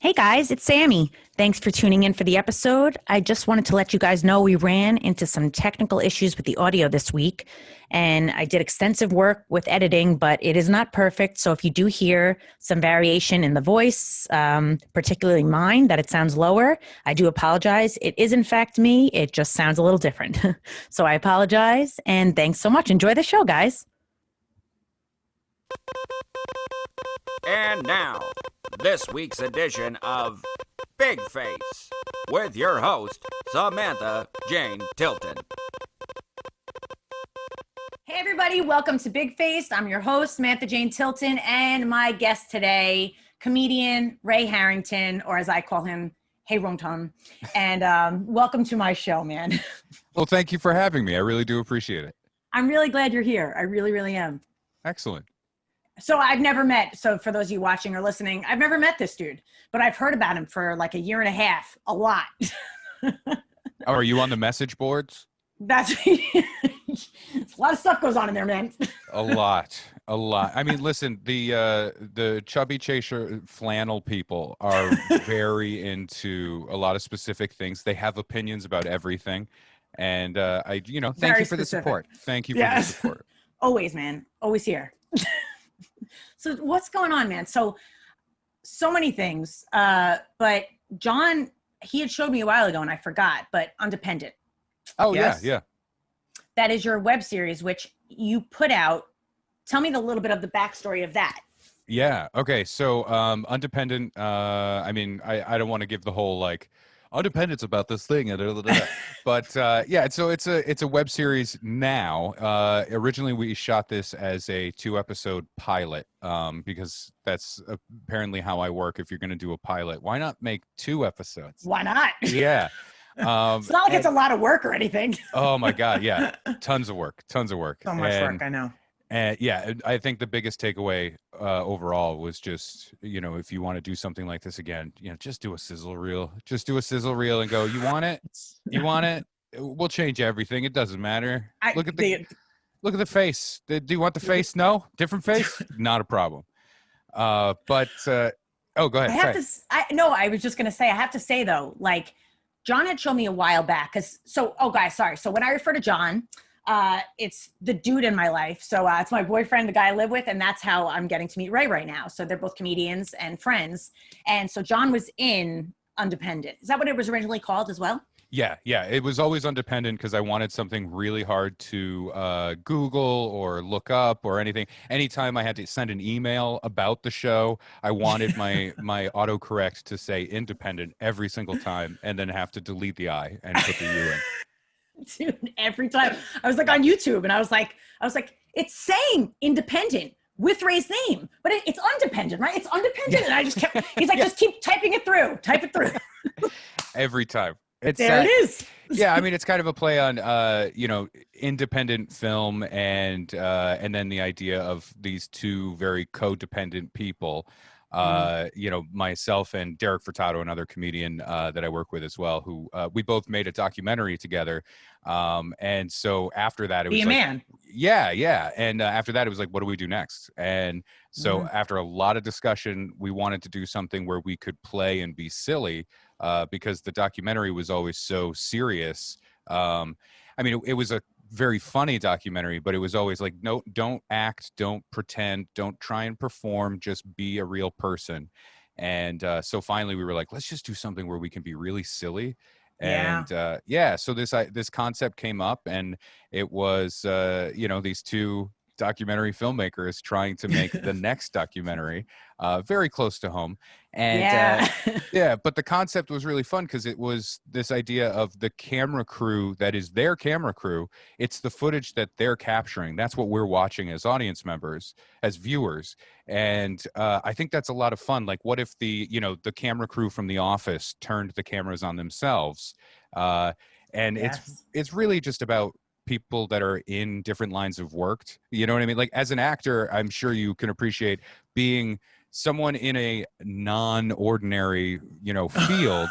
Hey guys, it's Sammy. Thanks for tuning in for the episode. I just wanted to let you guys know we ran into some technical issues with the audio this week, and I did extensive work with editing, but it is not perfect. So if you do hear some variation in the voice, particularly mine, that it sounds lower, I do apologize. It is in fact me. It just sounds a little different. So I apologize, and thanks so much. Enjoy the show, guys. And now, this week's edition of Big Face with your host, Samantha Jane Tilton. Hey everybody, welcome to Big Face. I'm your host, Samantha Jane Tilton, and my guest today, comedian Ray Harrington, or as I call him, Hey Ronton. And welcome to my show, man. Well, thank you for having me. I really do appreciate it. I'm really glad you're here. I really, really am. Excellent. So I've never met, so for those of you watching or listening, I've never met this dude, but I've heard about him for like a year and a half, a lot. Oh, are you on the message boards? That's a lot of stuff goes on in there, man. A lot. I mean, listen, the chubby chaser flannel people are very into a lot of specific things. They have opinions about everything. And thank you for the support. Thank you for the support. Always, man. Always here. So what's going on, man? So many things. But John, he had showed me a while ago and I forgot, but Undependent. Oh, yes? yeah. That is your web series, which you put out. Tell me a little bit of the backstory of that. Yeah. Okay. So Undependent, I don't want to give the whole like, Undependent's about this thing, but so it's a web series now. Originally, we shot this as a 2-episode pilot because that's apparently how I work. If you're going to do a pilot, why not make 2 episodes? Why not? Yeah. It's not like it's a lot of work or anything. Oh my God, yeah, tons of work. So much work, I know. And yeah, I think the biggest takeaway overall was just, if you want to do something like this again, just do a sizzle reel. Just do a sizzle reel and go, you want it? You want it? We'll change everything. It doesn't matter. Look at the face. Do you want the face? No? Different face? Not a problem. Go ahead. I was just going to say, I have to say though, like John had shown me a while back. So when I refer to John, it's the dude in my life. So it's my boyfriend, the guy I live with, and that's how I'm getting to meet Ray right now. So they're both comedians and friends. And so John was in Undependent. Is that what it was originally called as well? Yeah. It was always Undependent because I wanted something really hard to Google or look up or anything. Anytime I had to send an email about the show, I wanted my autocorrect to say Independent every single time and then have to delete the I and put the U in. Dude, every time I was like on YouTube and I was like, it's saying Independent with Ray's name, but it's Undependent, right? It's Undependent. Yeah. And I just kept, he's like, just keep type it through. Every time. It is. Yeah. I mean, it's kind of a play on, independent film and then the idea of these two very codependent people. Myself and Derek Furtado, another comedian that I work with as well, who we both made a documentary together. And so after that, it was man. Yeah. And after that, it was like, what do we do next? And so after a lot of discussion, we wanted to do something where we could play and be silly because the documentary was always so serious. It was a very funny documentary, but it was always like, no, don't act, don't pretend, don't try and perform, just be a real person. And so finally we were like, let's just do something where we can be really silly. And so this concept came up, and it was these two documentary filmmakers trying to make the next documentary very close to home. And but the concept was really fun because it was this idea of the camera crew that is their camera crew. It's the footage that they're capturing. That's what we're watching as audience members, as viewers. And I think that's a lot of fun. Like, what if the camera crew from The Office turned the cameras on themselves? It's really just about people that are in different lines of work. You know what I mean? Like, as an actor, I'm sure you can appreciate being someone in a non-ordinary, field.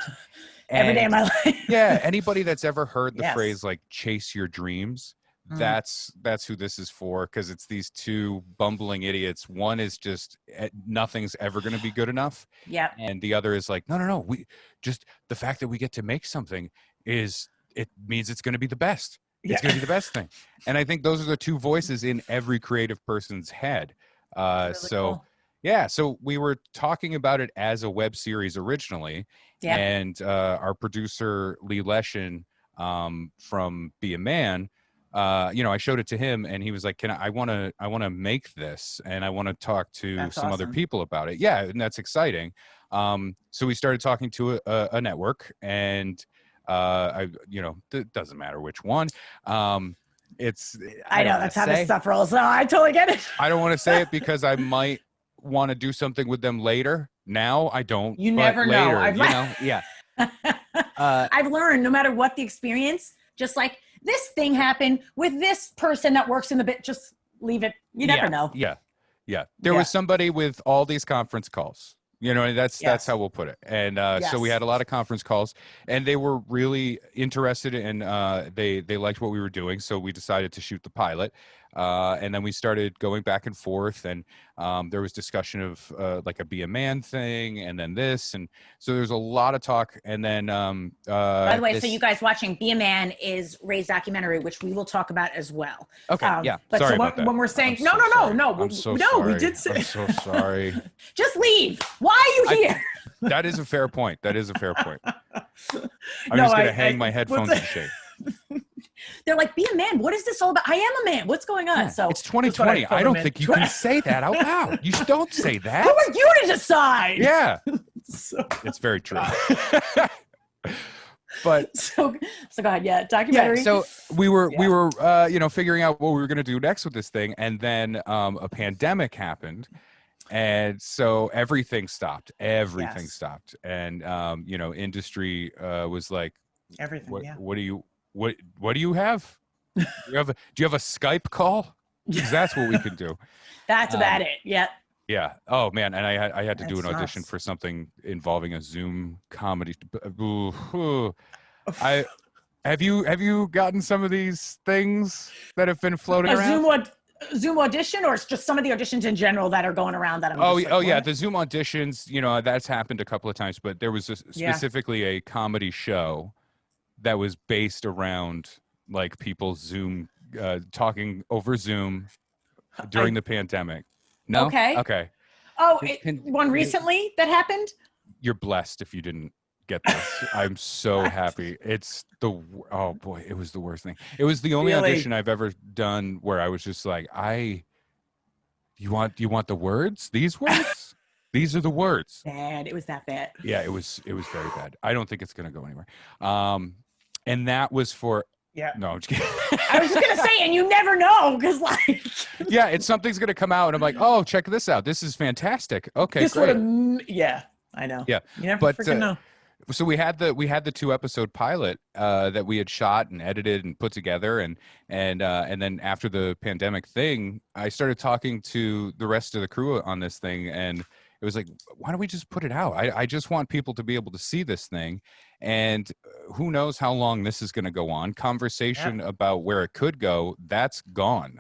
Every day of my life. Yeah. Anybody that's ever heard the phrase like chase your dreams, that's who this is for, because it's these two bumbling idiots. One is just nothing's ever going to be good enough. Yeah. And the other is like, no, we just, the fact that we get to make something it means it's going to be the best. It's going to be the best thing. And I think those are the two voices in every creative person's head. Really cool. Yeah, so we were talking about it as a web series originally. Yeah. And our producer Lee Leshin from Be a Man, I showed it to him and he was like, I want to make this and I want to talk to some other people about it. Yeah, and that's exciting. So we started talking to a network, and it doesn't matter which one. I know that's how this stuff rolls. No, I totally get it. I don't want to say it because I might want to do something with them later. Now I don't. You never know. Yeah. I've learned no matter what the experience, just like this thing happened with this person that works in the bit, just leave it. You never know. Yeah. There was somebody with all these conference calls. That's how we'll put it. And so we had a lot of conference calls, and they were really interested in, they liked what we were doing. So we decided to shoot the pilot. And then we started going back and forth, and there was discussion of like a Be a Man thing, and then this. And so there's a lot of talk. And then, by the way, so you guys watching Be a Man is Ray's documentary, which we will talk about as well. Okay. Yeah. But sorry so about that. when we're saying, I'm no, so sorry. we did say, I'm so sorry. Just leave. Why are you here? That is a fair point. I'm just going to hang my headphones in shade. They're like, Be a Man. What is this all about? I am a man. What's going on? Yeah, So it's 2020. I don't think you can say that out loud. You don't say that. Who are you to decide? Yeah. It's very true. But so go ahead. Yeah. Documentary. Yeah, so we were figuring out what we were going to do next with this thing. And then a pandemic happened. And so everything stopped. Stopped. And, industry was like, everything. What do you have? Do you have a Skype call? Because that's what we can do. That's about it. Yeah. Yeah. Oh man. And I had to do an audition for something involving a Zoom comedy. Have you gotten some of these things that have been floating around? Zoom audition, or it's just some of the auditions in general that are going around that I'm yeah, the Zoom auditions, that's happened a couple of times, but there was specifically a comedy show that was based around like people Zoom talking over Zoom during the pandemic. No? Okay. Oh, one recently that happened? You're blessed if you didn't get this. I'm so happy. It was the worst thing. It was the only audition I've ever done where I was just like, you want the words? These words? These are the words. Bad. It was that bad. Yeah, it was very bad. I don't think it's gonna go anywhere. And that was for no, I'm just kidding. I was just gonna say, and you never know, because it's something's gonna come out and I'm like, oh, check this out. This is fantastic. Okay, great. I know. Yeah. You never freaking know. So we had the 2-episode pilot that we had shot and edited and put together, and then after the pandemic thing, I started talking to the rest of the crew on this thing, and it was like, why don't we just put it out? I just want people to be able to see this thing, and who knows how long this is going to go on. Conversation about where it could go, that's gone.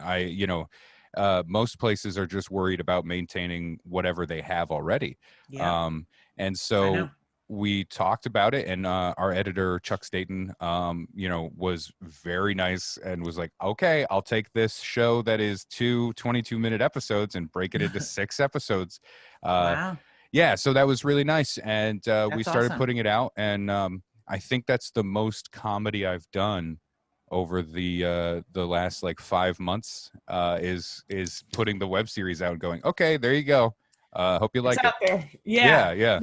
Most places are just worried about maintaining whatever they have already. Yeah. And so we talked about it, and our editor Chuck Staten was very nice and was like, okay, I'll take this show that is 2 22-minute episodes and break it into 6 episodes. Wow. Yeah, so that was really nice, and we started awesome. putting it out, and I think that's the most comedy I've done over the last like 5 months, is putting the web series out and going, okay, there you go. Hope you like it. Out there. Yeah.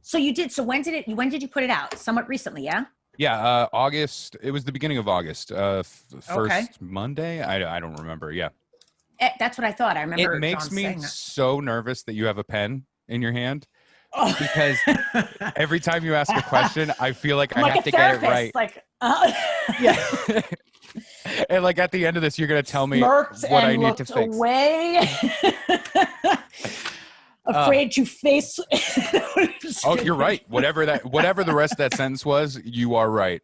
So you did. So when did you put it out? Somewhat recently, yeah? Yeah, August. It was the beginning of August. First Monday. I don't remember. Yeah. That's what I thought. I remember. It makes me so nervous that you have a pen in your hand. Oh. Because every time you ask a question, I feel like I have to get it right. Like, yeah. And like at the end of this, you're gonna tell me what I need to fix. Away. afraid to face. Oh, you're right. Whatever the rest of that sentence was, you are right.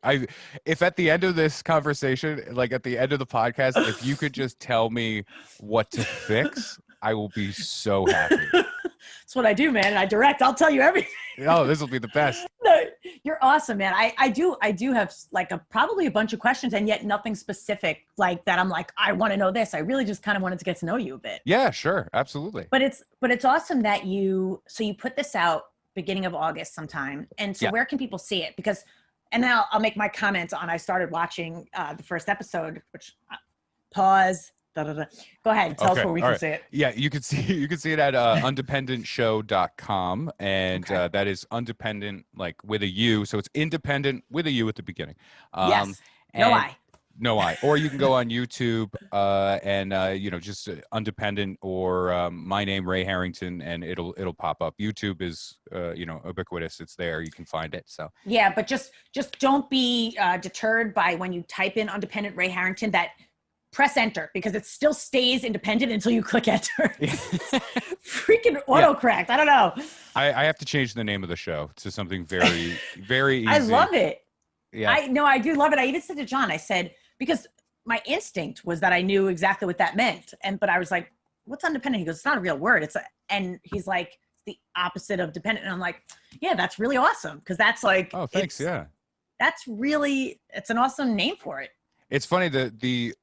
If at the end of this conversation, like at the end of the podcast, if you could just tell me what to fix, I will be so happy. That's what I do, man. And I direct. I'll tell you everything. Oh, this will be the best. No, you're awesome, man. I do have like probably a bunch of questions, and yet nothing specific like that. I'm like, I want to know this. I really just kind of wanted to get to know you a bit. Yeah, sure. Absolutely. But it's awesome that you put this out beginning of August sometime. And so where can people see it? Because, and now I'll make my comments on, I started watching the first episode, which pause. Go ahead. Tell us where we can see it. Yeah, you can see it at undependentshow.com. And that is Undependent, like with a U. So it's independent with a U at the beginning. Yes. No I. No I. Or you can go on YouTube and just Undependent or my name, Ray Harrington, and it'll pop up. YouTube is ubiquitous. It's there. You can find it. So yeah, but just don't be deterred by when you type in Undependent Ray Harrington that press enter, because it still stays independent until you click enter. Freaking autocorrect. I don't know. I have to change the name of the show to something very, very easy. I love it. Yeah. I do love it. I even said to John, I said, because my instinct was that I knew exactly what that meant. But I was like, what's undependent? He goes, it's not a real word. And he's like, it's the opposite of dependent. And I'm like, yeah, that's really awesome. Cause that's like, oh, thanks. Yeah. That's really, it's an awesome name for it. It's funny that the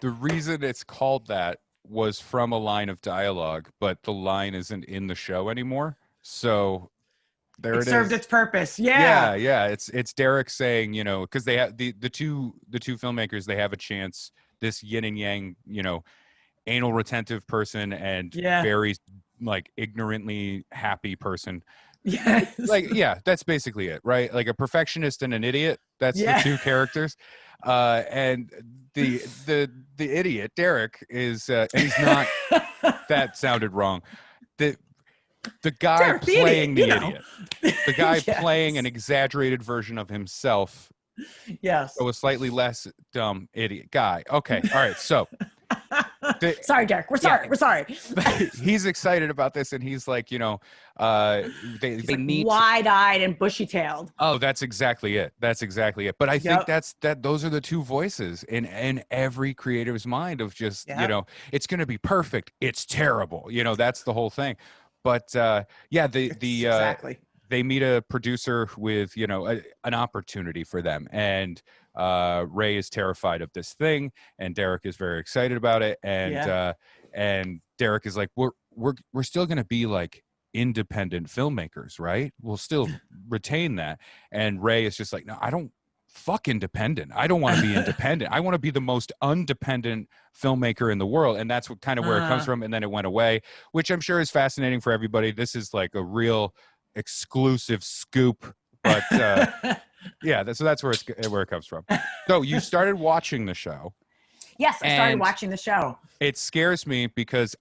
reason it's called that was from a line of dialogue, but the line isn't in the show anymore. So there it is. It served its purpose. Yeah. Yeah. It's Derek saying, because they have the two filmmakers, they have a chance, this yin and yang, anal retentive person and very like ignorantly happy person. Yes. Like, yeah, that's basically it, right? Like a perfectionist and an idiot. That's the two characters. And the idiot, Derek, is and he's not that sounded wrong. The guy Derek, playing the idiot. The guy Yes. playing an exaggerated version of himself. Yes. So a slightly less dumb idiot guy. Okay. All right. So sorry, Derek. We're sorry. We're sorry. He's excited about this, and he's like, they meet wide-eyed and bushy-tailed. Oh, that's exactly it. But I think those are the two voices in every creative's mind of just, it's going to be perfect. It's terrible. That's the whole thing. But exactly. They meet a producer with, an opportunity for them. And Ray is terrified of this thing, and Derek is very excited about it. And Derek is like, we're still going to be like independent filmmakers, right? We'll still retain that. And Ray is just like, no, I don't fuck independent. I don't want to be independent. I want to be the most undependent filmmaker in the world. And that's what kind of where it comes from. And then it went away, which I'm sure is fascinating for everybody. This is like a real exclusive scoop, but so that's where it comes from. So you started watching the show. Yes, I started watching the show. It scares me because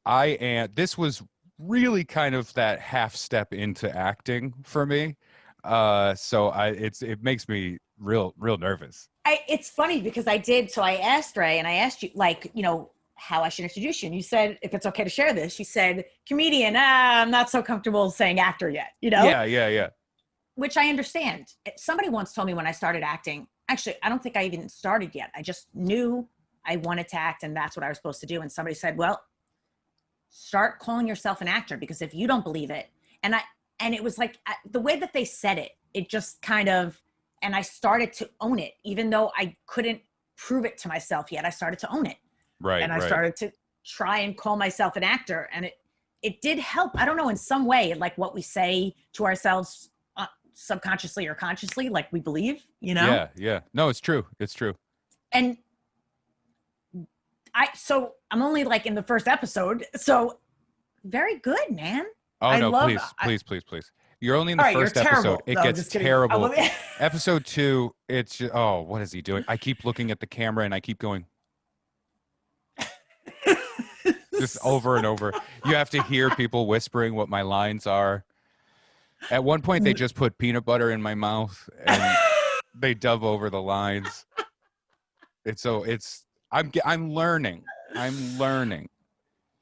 this was really kind of that half step into acting for me. So it makes me real nervous. It's funny because I asked Ray, and I asked you, like, how I should introduce you. And you said, if it's okay to share this, you said, comedian, I'm not so comfortable saying actor yet, Yeah. Which I understand. Somebody once told me when I started acting, actually, I don't think I even started yet. I just knew I wanted to act, and that's what I was supposed to do. And somebody said, well, start calling yourself an actor, because if you don't believe it, and it was like the way that they said it, it just kind of, and I started to own it, even though I couldn't prove it to myself yet. I started to own it. Right. And I started to try and call myself an actor, and it did help. I don't know, in some way, like what we say to ourselves subconsciously or consciously, like we believe, Yeah. No, it's true. And I'm only like in the first episode, so very good, man. Oh, no, please. You're only in the first episode. It gets terrible. Episode 2, it's just, what is he doing? I keep looking at the camera and I keep going just over and over. You have to hear people whispering what my lines are. At one point, they just put peanut butter in my mouth and they dub over the lines. I'm learning.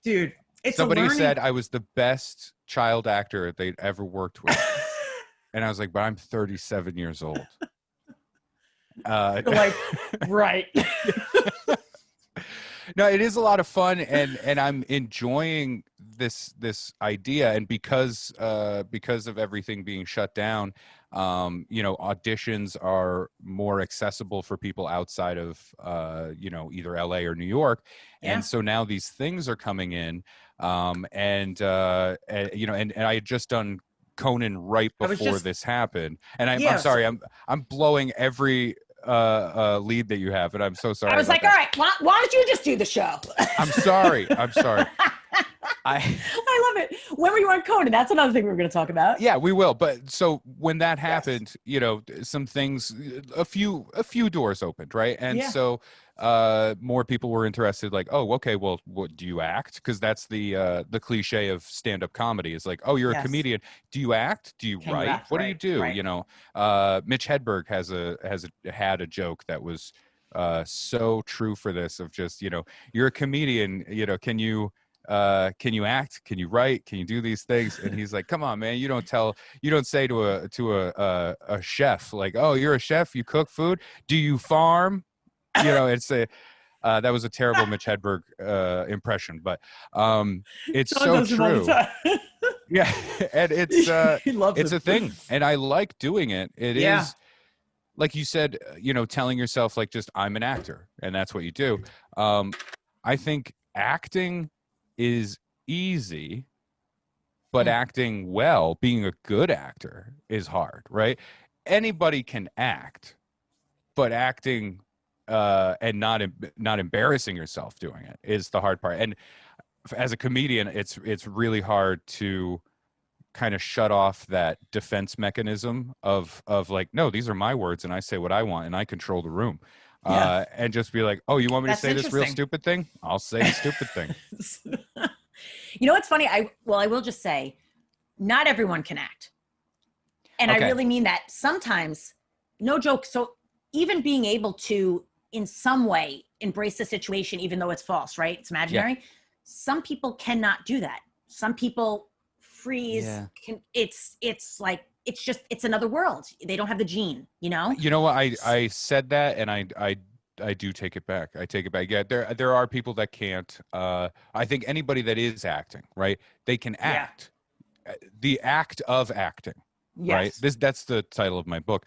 Dude, It's somebody a learning. said I was the best child actor they'd ever worked with. And I was like, but I'm 37 years old. You're like, right. No, it is a lot of fun, and I'm enjoying this idea. And because of everything being shut down, auditions are more accessible for people outside of either LA or New York. Yeah. And so now these things are coming in, and I had just done Conan right before this happened, and I'm sorry, I'm blowing every lead that you have, and I'm so sorry. I was like, all right, why don't you just do the show? I'm sorry. I love it. When were you on Conan? That's another thing we were going to talk about. Yeah, we will. But so when that happened, some things, a few doors opened, right? And so more people were interested, like, oh, okay, well, what do you act? Because that's the cliche of stand-up comedy is like, oh, you're a comedian. Do you act? Do you write? What do you do? Right. Mitch Hedberg had a joke that was so true for this, of just, you're a comedian, can you act? Can you write? Can you do these things? And he's like, come on, man, you don't say to a chef, like, oh, you're a chef, you cook food, do you farm? It's that was a terrible Mitch Hedberg impression, but it's so true. Yeah, and it's a thing, and I like doing it. It is, like you said, telling yourself, like, just, I'm an actor, and that's what you do. I think acting is easy, but acting well, being a good actor, is hard, right? Anybody can act, but acting and not embarrassing yourself doing it is the hard part. And as a comedian, it's really hard to kind of shut off that defense mechanism of like, no, these are my words and I say what I want and I control the room. And just be like, oh, you want me to say this real stupid thing? I'll say the stupid thing. It's funny. I will just say, not everyone can act. And I really mean that. Sometimes, no joke. So even being able to, in some way, embrace the situation, even though it's false, right? It's imaginary. Yeah. Some people cannot do that. Some people freeze. Yeah. It's another world. They don't have the gene, You know what? I said that, and I do take it back. I take it back. Yeah, there are people that can't. I think anybody that is acting, right? They can act. Yeah. The act of acting. Yes. Right. That's the title of my book.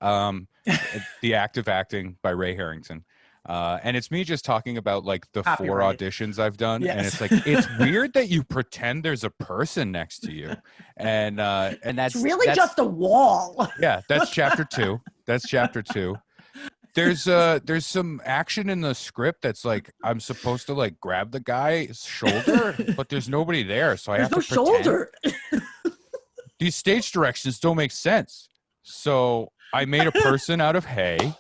The Act of Acting by Ray Harrington. And it's me just talking about, like, the Copyright. 4 auditions I've done. Yes. And it's like, it's weird that you pretend there's a person next to you. And that's really just a wall. Yeah. That's chapter 2. There's some action in the script that's like, I'm supposed to, like, grab the guy's shoulder, but there's nobody there. So I have to pretend. Shoulder. These stage directions don't make sense. So I made a person out of hay.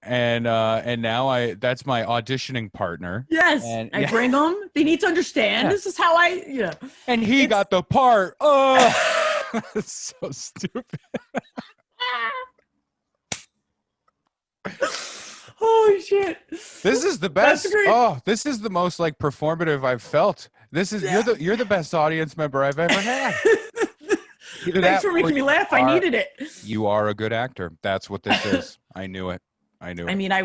And now that's my auditioning partner. Yes, and I bring them. They need to understand. Yeah. This is how And he got the part. Oh, it's so stupid. Holy shit! This is the best. Oh, this is the most, like, performative I've felt. This is you're the best audience member I've ever had. Thanks for making me laugh. I needed it. You are a good actor. That's what this is. I knew it. I mean, I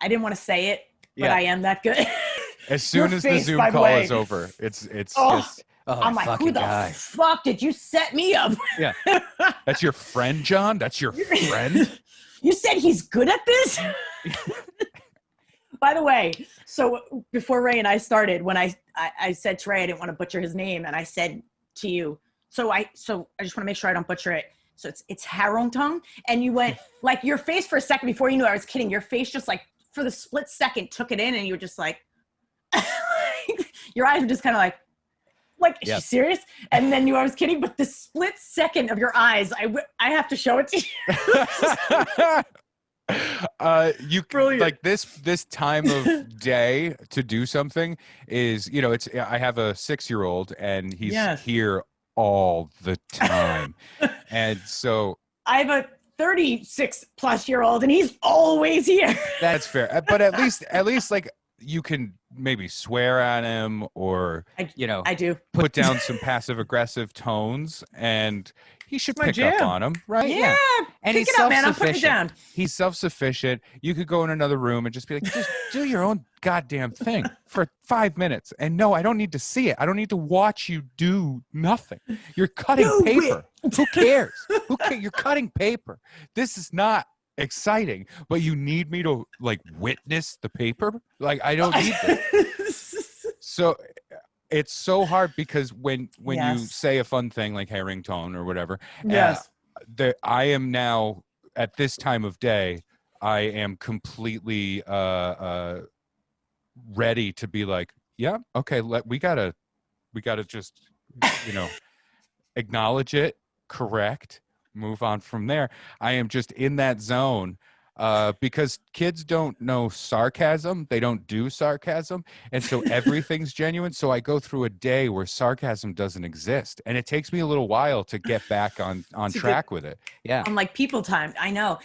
didn't want to say it, but I am that good. As soon as the Zoom call is over, it's just, I'm like, who the fuck did you set me up? Yeah. That's your friend, John? That's your friend? You said he's good at this? By the way, so before Ray and I started, when I said to Ray I didn't want to butcher his name, and I said to you, so I just want to make sure I don't butcher it. So it's Harrington, and you went, like, your face for a second before you knew I was kidding. Your face just, like, for the split second took it in, and you were just like, your eyes were just kind of like, is she serious? And then you knew I was kidding, but the split second of your eyes, I have to show it to you. You Brilliant. Like this time of day to do something is, I have a 6-year-old, and he's here all the time. And so I have a 36-plus-year-old, and he's always here. That's fair. But at least like, you can maybe swear at him or, I do. put down some passive aggressive tones, and he should my pick up jam. on them, right? Yeah. And Pick he's it up, man. I'm putting it down. He's self-sufficient. You could go in another room and just be like, just do your own goddamn thing for 5 minutes. And no, I don't need to see it. I don't need to watch you do nothing. You're cutting paper. Who cares? You're cutting paper. This is not exciting, but you need me to like witness the paper? Like, I don't need that. So it's so hard because when you say a fun thing like Harrington or whatever, Yes. I am now at this time of day, I am completely ready to be like, yeah, okay, we gotta just acknowledge it, correct, move on from there. I am just in that zone because kids don't know sarcasm. They don't do sarcasm. And so everything's genuine. So I go through a day where sarcasm doesn't exist. And it takes me a little while to get back on track with it. Yeah. I'm like people time. I know.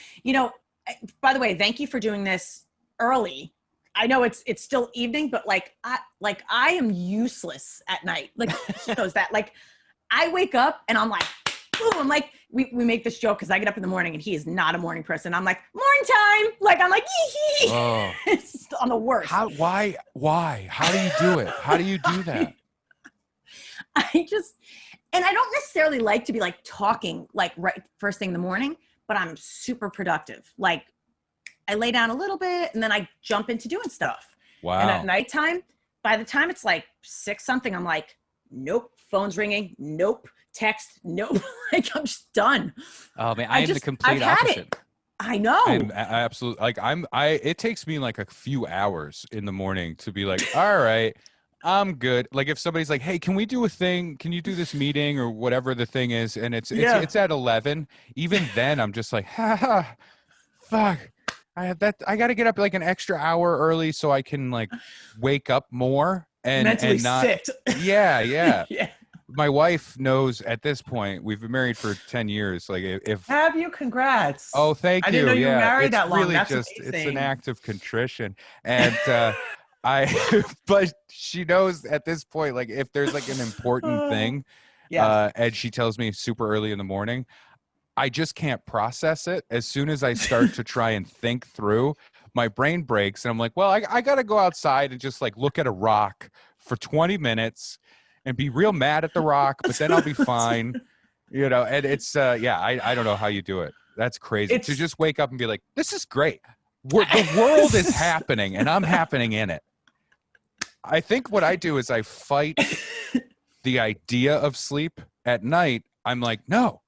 By the way, thank you for doing this early. I know it's still evening, but I am useless at night. Like, she knows that. Like, I wake up and I'm like, boom, I'm like, we make this joke because I get up in the morning and he is not a morning person. I'm like, morning time. Like, I'm like, hee hee. Oh. It's on the worst. Why? How do you do it? How do you do that? And I don't necessarily like to be like talking like right first thing in the morning, but I'm super productive. Like, I lay down a little bit and then I jump into doing stuff. Wow. And at nighttime, by the time it's like 6 something, I'm like, nope, phone's ringing. Nope. Text. Nope. Like, I'm just done. Oh man, I am the complete opposite. I know. I'm absolutely like it takes me like a few hours in the morning to be like, all right, I'm good. Like, if somebody's like, hey, can we do a thing? Can you do this meeting or whatever the thing is? And it's at 11. Even then I'm just like, fuck. I got to get up like an extra hour early so I can like wake up more and mentally not sit. Yeah. Yeah. My wife knows at this point. We've been married for 10 years. Like, if Have you? Congrats. oh, thank you. I didn't know you were married it's that long. Really That's just it's an amazing. act of contrition, and but she knows at this point, like, if there's like an important thing, and she tells me super early in the morning, I just can't process it. As soon as I start to try and think through, my brain breaks, and I'm like, well, I got to go outside and just like look at a rock for 20 minutes. And be real mad at the rock, but then I'll be fine, and it's, I don't know how you do it. That's crazy. To just wake up and be like, this is great. The world is happening and I'm happening in it. I think what I do is I fight the idea of sleep at night. I'm like, no,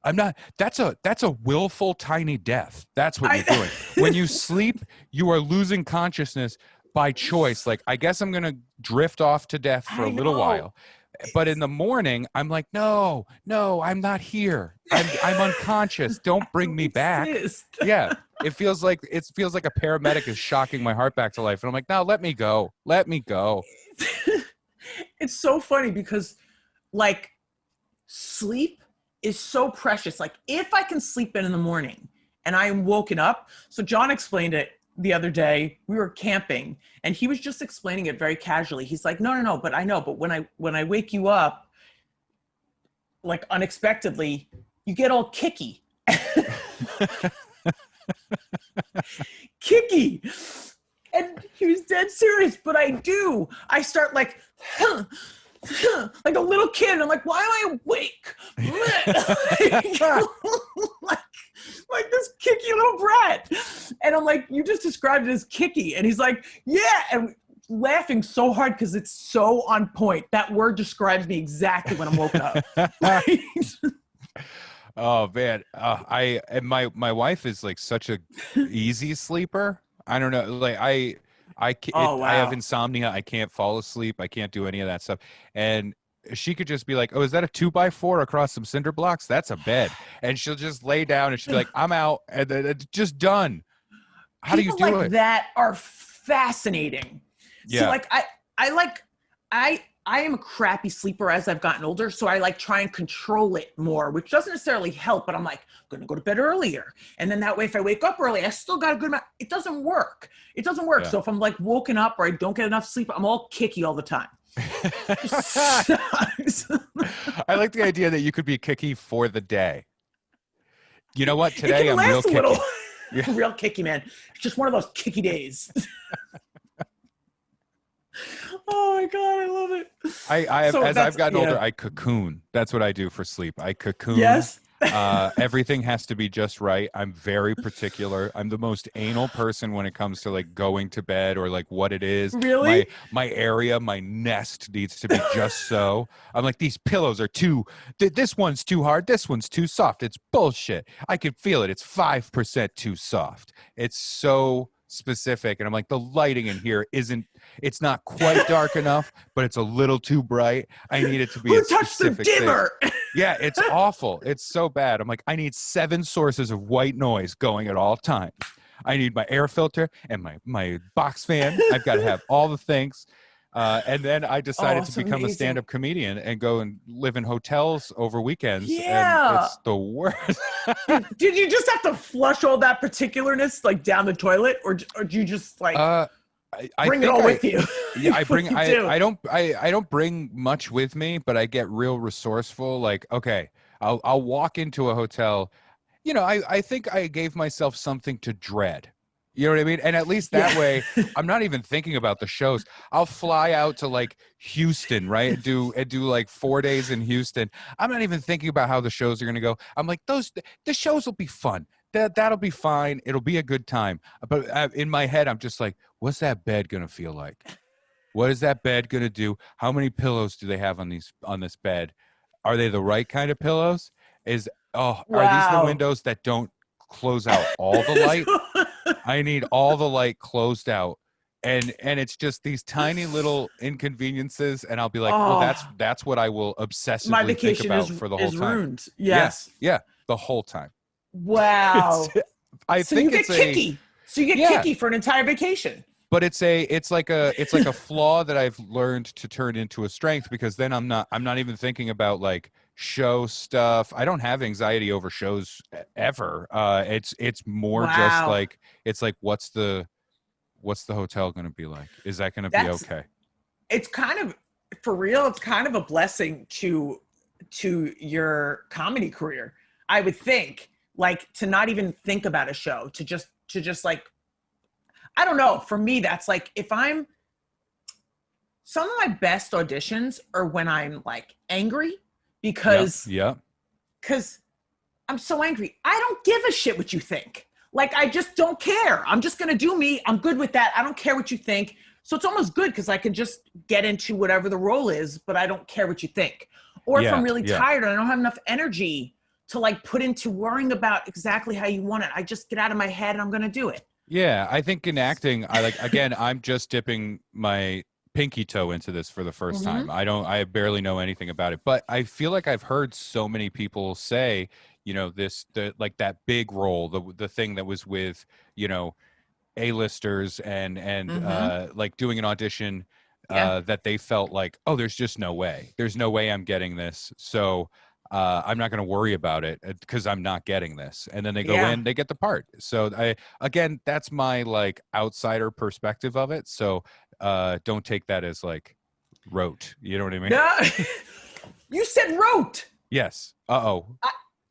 I'm not. That's a willful tiny death. That's what you're doing. When you sleep, you are losing consciousness by choice. Like, I guess I'm going to drift off to death for a little while. But in the morning, I'm like, no, I'm not here. I'm unconscious. Don't bring me back. Yeah. It feels like a paramedic is shocking my heart back to life. And I'm like, no, let me go. Let me go. It's so funny because like sleep is so precious. Like, if I can sleep in the morning and I am woken up. So John explained it the other day. We were camping and he was just explaining it very casually. He's like, no, but I know, but when I wake you up, like unexpectedly, you get all kicky. Kicky. And he was dead serious, but I start like, like a little kid. I'm like, why am I awake? like this kicky little brat. And I'm like, you just described it as kicky. And he's like, yeah. And laughing so hard because it's so on point. That word describes me exactly when I'm woken up. Oh man. My wife is like such a easy sleeper. I don't know. Like I have insomnia. I can't fall asleep. I can't do any of that stuff. And she could just be like, oh, is that a 2x4 across some cinder blocks? That's a bed. And she'll just lay down and she'll be like, I'm out. And then it's just done. How do you do it? That are fascinating. Yeah. So like, I am a crappy sleeper as I've gotten older. So I like try and control it more, which doesn't necessarily help, but I'm like, I'm going to go to bed earlier. And then that way, if I wake up early, I still got a good amount. It doesn't work. It doesn't work. Yeah. So if I'm like woken up or I don't get enough sleep, I'm all kicky all the time. I like the idea that you could be kicky for the day. You know what? It Today can I'm real last a kicky. little. Yeah. Real kicky, man. It's just one of those kicky days. Oh my God, I love it. As I've gotten older, I cocoon. That's what I do for sleep. I cocoon. Yes. Everything has to be just right. I'm very particular. I'm the most anal person when it comes to like going to bed or like what it is. Really? My area, my nest needs to be just so. I'm like, these pillows are this one's too hard. This one's too soft. It's bullshit. I can feel it. It's 5% too soft. It's so specific. And I'm like, the lighting in here it's not quite dark enough, but it's a little too bright. I need it to be Who a touched the specific dimmer? Yeah, it's awful. It's so bad. I'm like, I need 7 sources of white noise going at all times. I need my air filter and my box fan. I've got to have all the things. And then I decided to become a stand-up comedian and go and live in hotels over weekends. Yeah. And it's the worst. Did you just have to flush all that particularness like down the toilet, or do you just like bring it all with you? Yeah, I bring. I don't bring much with me, but I get real resourceful. Like, okay, I'll walk into a hotel. You know, I think I gave myself something to dread. You know what I mean? And at least that way, I'm not even thinking about the shows. I'll fly out to like Houston, right? And do like 4 days in Houston. I'm not even thinking about how the shows are going to go. I'm like, the shows will be fun. That'll be fine. It'll be a good time. But in my head, I'm just like, what's that bed going to feel like? What is that bed going to do? How many pillows do they have on this bed? Are they the right kind of pillows? Are these the windows that don't close out all the light? I need all the light closed out. And it's just these tiny little inconveniences, and I'll be like, well, that's what I will obsessively think about for the whole time. Ruined. Yes. Yeah, the whole time. Wow. So you get kicky. So you get kicky for an entire vacation. But it's like a flaw that I've learned to turn into a strength, because then I'm not even thinking about like show stuff. I don't have anxiety over shows ever. It's more just like, it's like, what's the hotel going to be like? Is that going to be okay? It's kind of, for real, it's kind of a blessing to your comedy career, I would think, like, to not even think about a show, to just like, I don't know. For me, that's like, some of my best auditions are when I'm like angry, because I'm so angry. I don't give a shit what you think. Like, I just don't care. I'm just going to do me. I'm good with that. I don't care what you think. So it's almost good because I can just get into whatever the role is, but I don't care what you think. Or if I'm really tired and I don't have enough energy to like put into worrying about exactly how you want it, I just get out of my head and I'm going to do it. Yeah, I think in acting, I'm just dipping my pinky toe into this for the first time. I barely know anything about it, but I feel like I've heard so many people say, you know, like that big role, the thing that was with, you know, A-listers and like doing an audition that they felt like, oh, there's just no way. There's no way I'm getting this. So I'm not going to worry about it because I'm not getting this. And then they go in, they get the part. So again, that's my like outsider perspective of it. So don't take that as like rote. You know what I mean? No, you said rote. Yes.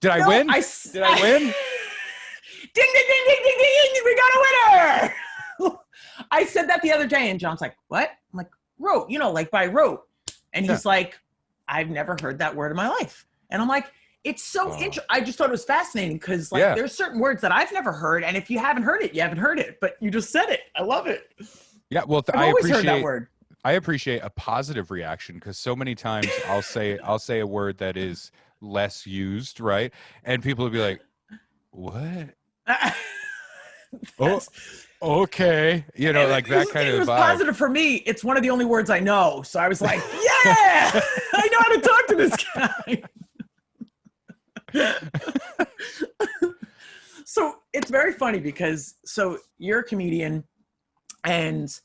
Did I win? Did I win? Ding, ding, ding, ding, ding, ding. We got a winner. I said that the other day and John's like, what? I'm like, rote, you know, like by rote. And he's like, I've never heard that word in my life. And I'm like, it's so interesting. I just thought it was fascinating because like there's certain words that I've never heard. And if you haven't heard it, you haven't heard it. But you just said it. I love it. Yeah, well, I've always heard that word. I appreciate a positive reaction because so many times I'll say a word that is less used, right? And people will be like, what? Oh, okay. You know, like that kind of vibe. It was positive for me. It's one of the only words I know. So I was like, yeah, I know how to talk to this guy. So it's very funny because, so you're a comedian and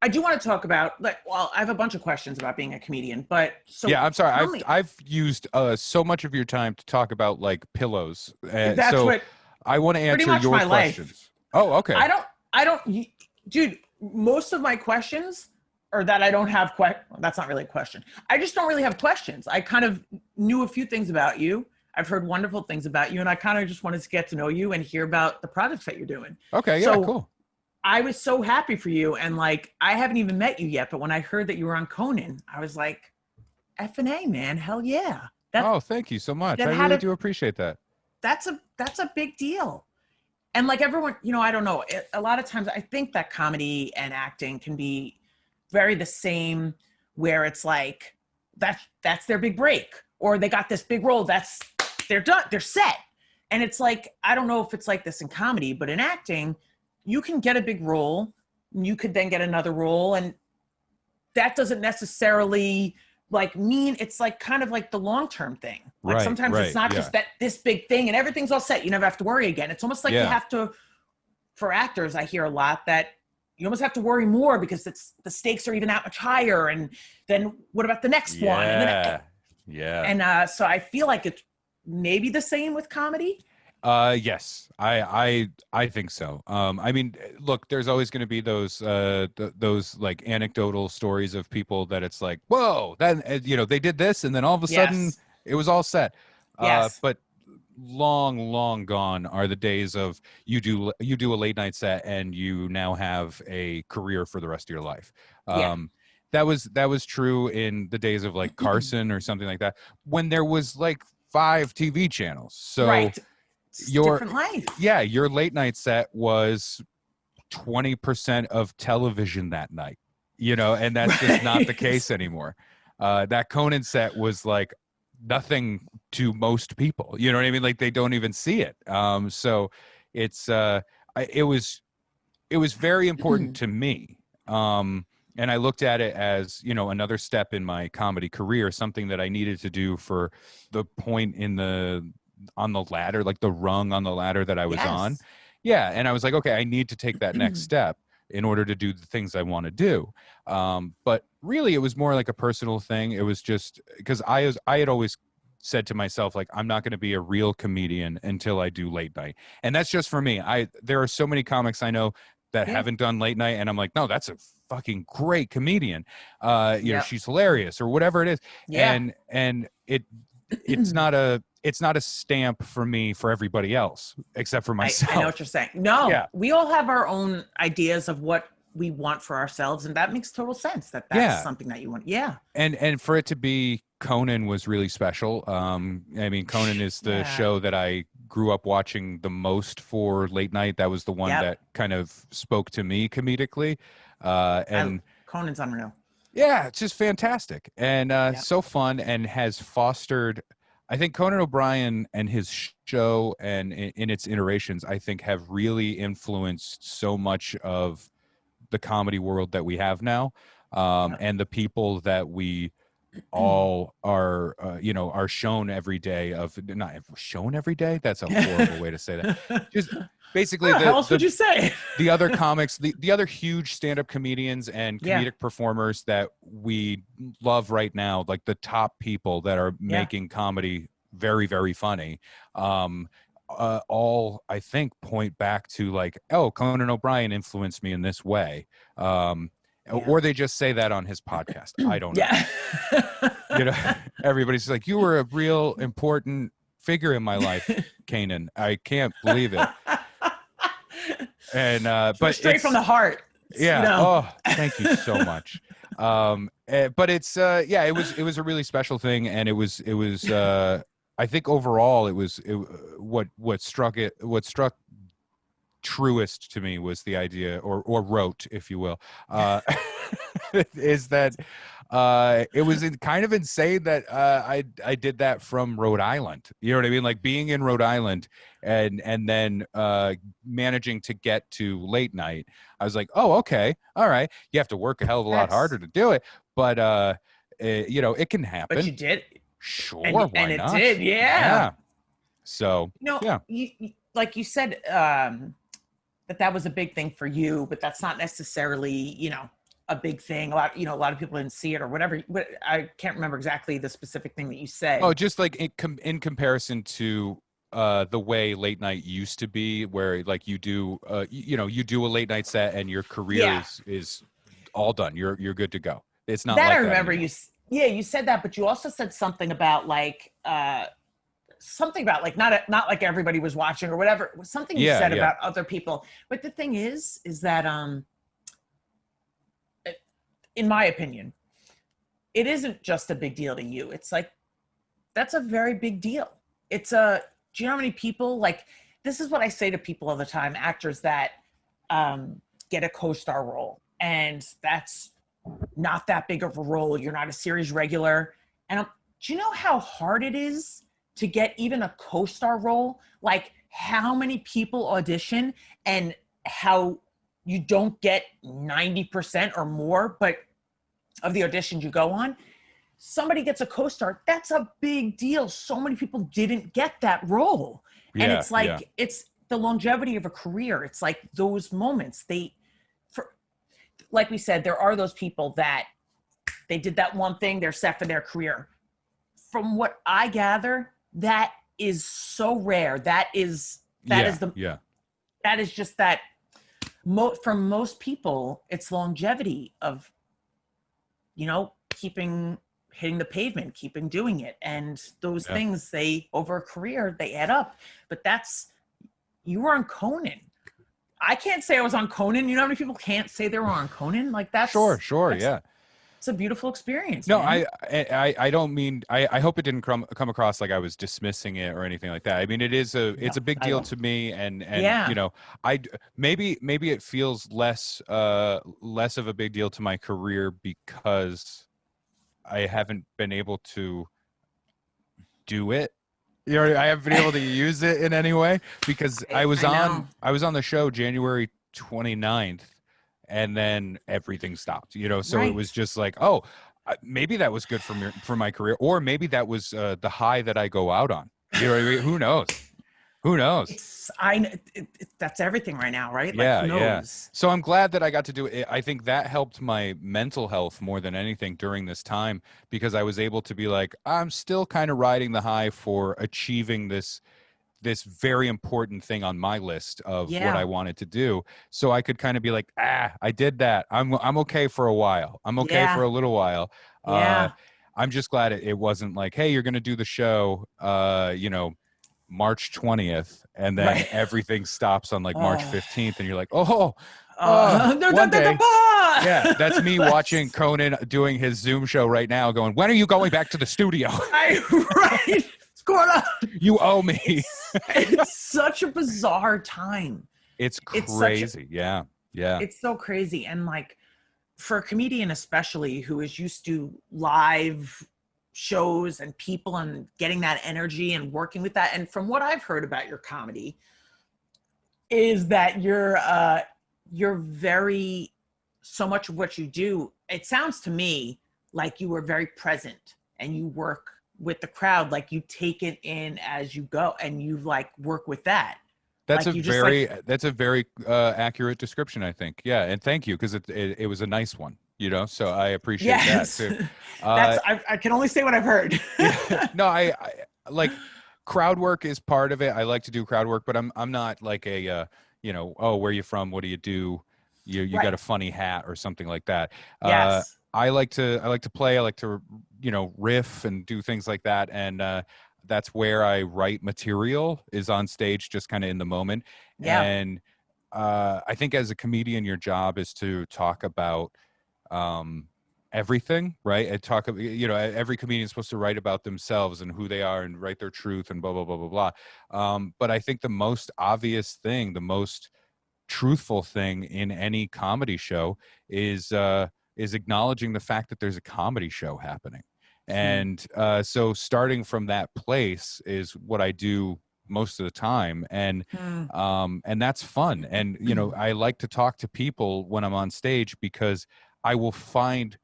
I do want to talk about, like, well, I have a bunch of questions about being a comedian, but so Yeah, I'm sorry. tell me, I've used so much of your time to talk about like pillows. that's So what I want to pretty answer much your my life. questions. Oh, okay. I don't, dude, most of my questions are that I don't have that's not really a question. I just don't really have questions. I kind of knew a few things about you. I've heard wonderful things about you, and I kind of just wanted to get to know you and hear about the projects that you're doing. Okay, yeah, So cool. I was so happy for you. And like, I haven't even met you yet, but when I heard that you were on Conan, I was like, F&A, man, hell yeah. Oh, thank you so much. That I had really a, do appreciate that. that's a big deal. And like everyone, I don't know. A lot of times I think that comedy and acting can be very the same, where it's like, that's their big break, or they got this big role. They're done. They're set. And it's like, I don't know if it's like this in comedy, but in acting, you can get a big role, you could then get another role, and that doesn't necessarily like mean it's like kind of like the long-term thing. Like sometimes it's not just that this big thing and everything's all set. You never have to worry again. It's almost like you have to, for actors, I hear a lot that you almost have to worry more because the stakes are even that much higher. And then what about the next one? And then, so I feel like it's maybe the same with comedy. Yes, I think so. I mean, look, there's always going to be those those like anecdotal stories of people that it's like, whoa, then they did this, and then all of a sudden it was all set. But long gone are the days of you do a late night set and you now have a career for the rest of your life. That was true in the days of like Carson or something like that, when there was like 5 TV channels. So different life. Your late night set was 20% of television that night, and that's just not the case anymore. That Conan set was like nothing to most people, you know what I mean? Like they don't even see it. So it's it was very important to me. And I looked at it as, another step in my comedy career, something that I needed to do for the point on the ladder, like the rung on the ladder that I was on. Yeah. And I was like, okay, I need to take that next step in order to do the things I want to do. But really it was more like a personal thing. It was just because I had always said to myself, like, I'm not going to be a real comedian until I do late night. And that's just for me. There are so many comics I know that haven't done late night, and I'm like, no, that's a fucking great comedian. She's hilarious or whatever it is. And it's not a stamp for me for everybody else except for myself. I know what you're saying. No, we all have our own ideas of what we want for ourselves, and that makes total sense. That's something that you want. Yeah. And for it to be Conan was really special. I mean, Conan is the show that I grew up watching the most for late night. That was the one that kind of spoke to me comedically. And Conan's unreal. Yeah, it's just fantastic and so fun, and has fostered. I think Conan O'Brien and his show and in its iterations, I think, have really influenced so much of the comedy world that we have now, and the people that we all are shown every day of. Not shown every day, that's a horrible way to say that. Just basically how else would you say the other comics, the other huge stand-up comedians and comedic performers that we love right now, like the top people that are making comedy very, very funny, all I think point back to like, oh, Conan O'Brien influenced me in this way. Or they just say that on his podcast. I don't know. Everybody's like, you were a real important figure in my life, Kanan. I can't believe it. And but straight from the heart. Oh, thank you so much. But it's it was a really special thing, and it was I think overall what struck truest to me was the idea, or wrote, if you will, is that it was kind of insane that I did that from Rhode Island. You know what I mean? Like being in Rhode Island and then managing to get to late night. I was like, oh, okay, all right. You have to work a hell of a lot harder to do it, but it can happen. But you did. Sure, and it not? did, yeah. So you like you said that was a big thing for you, but that's not necessarily a big thing. A lot of people didn't see it or whatever. But I can't remember exactly the specific thing that you said. Oh, just like in comparison to the way late night used to be, where like you do you do a late night set and your career is all done. You're good to go. It's not that like I remember that anymore. you said that, but you also said something about like not like everybody was watching or whatever. Something you said about other people. But the thing is that in my opinion, it isn't just a big deal to you. It's like, that's a very big deal. Do you know how many people, like, this is what I say to people all the time, actors that get a co-star role, and that's not that big of a role. You're not a series regular. And do you know how hard it is to get even a co-star role? Like, how many people audition and how you don't get 90% or more, but of the auditions you go on, somebody gets a co-star. That's a big deal. So many people didn't get that role. And it's like, it's the longevity of a career. It's like those moments, like we said, there are those people that they did that one thing, they're set for their career. From what I gather, that is so rare. That is just that. For most people, it's longevity of, hitting the pavement, keeping doing it. And those things, over a career, they add up. But you were on Conan. I can't say I was on Conan. You know how many people can't say they were on Conan? Like, that's sure. It's a beautiful experience. No, man. I don't mean, I hope it didn't come across like I was dismissing it or anything like that. I mean, it's a big deal to me, and maybe it feels less of a big deal to my career because I haven't been able to do it. I haven't been able to use it in any way because I was on the show January 29th. And then everything stopped, so It was just like, maybe that was good for my career, or maybe that was the high that I go out on. You know what I mean? Who knows? That's everything right now, right? Yeah, who knows? So I'm glad that I got to do it. I think that helped my mental health more than anything during this time, because I was able to be like, I'm still kind of riding the high for achieving this very important thing on my list of what I wanted to do. So I could kind of be like, I did that. I'm okay for a while. I'm okay for a little while. I'm just glad it wasn't like, hey, you're going to do the show, March 20th. And then everything stops on like March 15th. And you're like, one day. Yeah, that's me watching Conan doing his Zoom show right now going, when are you going back to the studio? Right. Going on? You owe me. It's such a bizarre time. It's crazy. Yeah. It's so crazy. And like, for a comedian especially who is used to live shows and people and getting that energy and working with that, and from what I've heard about your comedy is that you're very, so much of what you do, it sounds to me like you were very present and you work with the crowd, like you take it in as you go and you like work with that. That's a very accurate description, I think. Yeah, and thank you, because it was a nice one, so I appreciate that too. I can only say what I've heard. No, I like, crowd work is part of it. I like to do crowd work, but I'm not like a where you from, what do you do, you got a funny hat or something like that. Yes. I like to play. I like to, riff and do things like that. And that's where I write material, is on stage, just kind of in the moment. Yeah. And I think as a comedian, your job is to talk about everything, right? And every comedian is supposed to write about themselves and who they are and write their truth and blah, blah, blah, blah, blah. But I think the most obvious thing, the most truthful thing in any comedy show is acknowledging the fact that there's a comedy show happening. And so starting from that place is what I do most of the time. And that's fun. And, I like to talk to people when I'm on stage, because I will find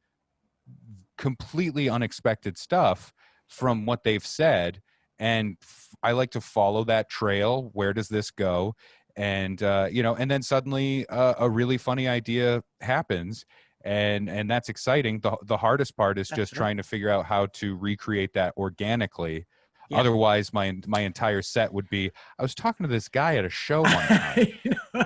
completely unexpected stuff from what they've said. And I like to follow that trail. Where does this go? And, and then suddenly a really funny idea happens. and that's exciting. The hardest part is That's just right. trying to figure out how to recreate that organically. Yeah. Otherwise, my entire set would be, I was talking to this guy at a show one time,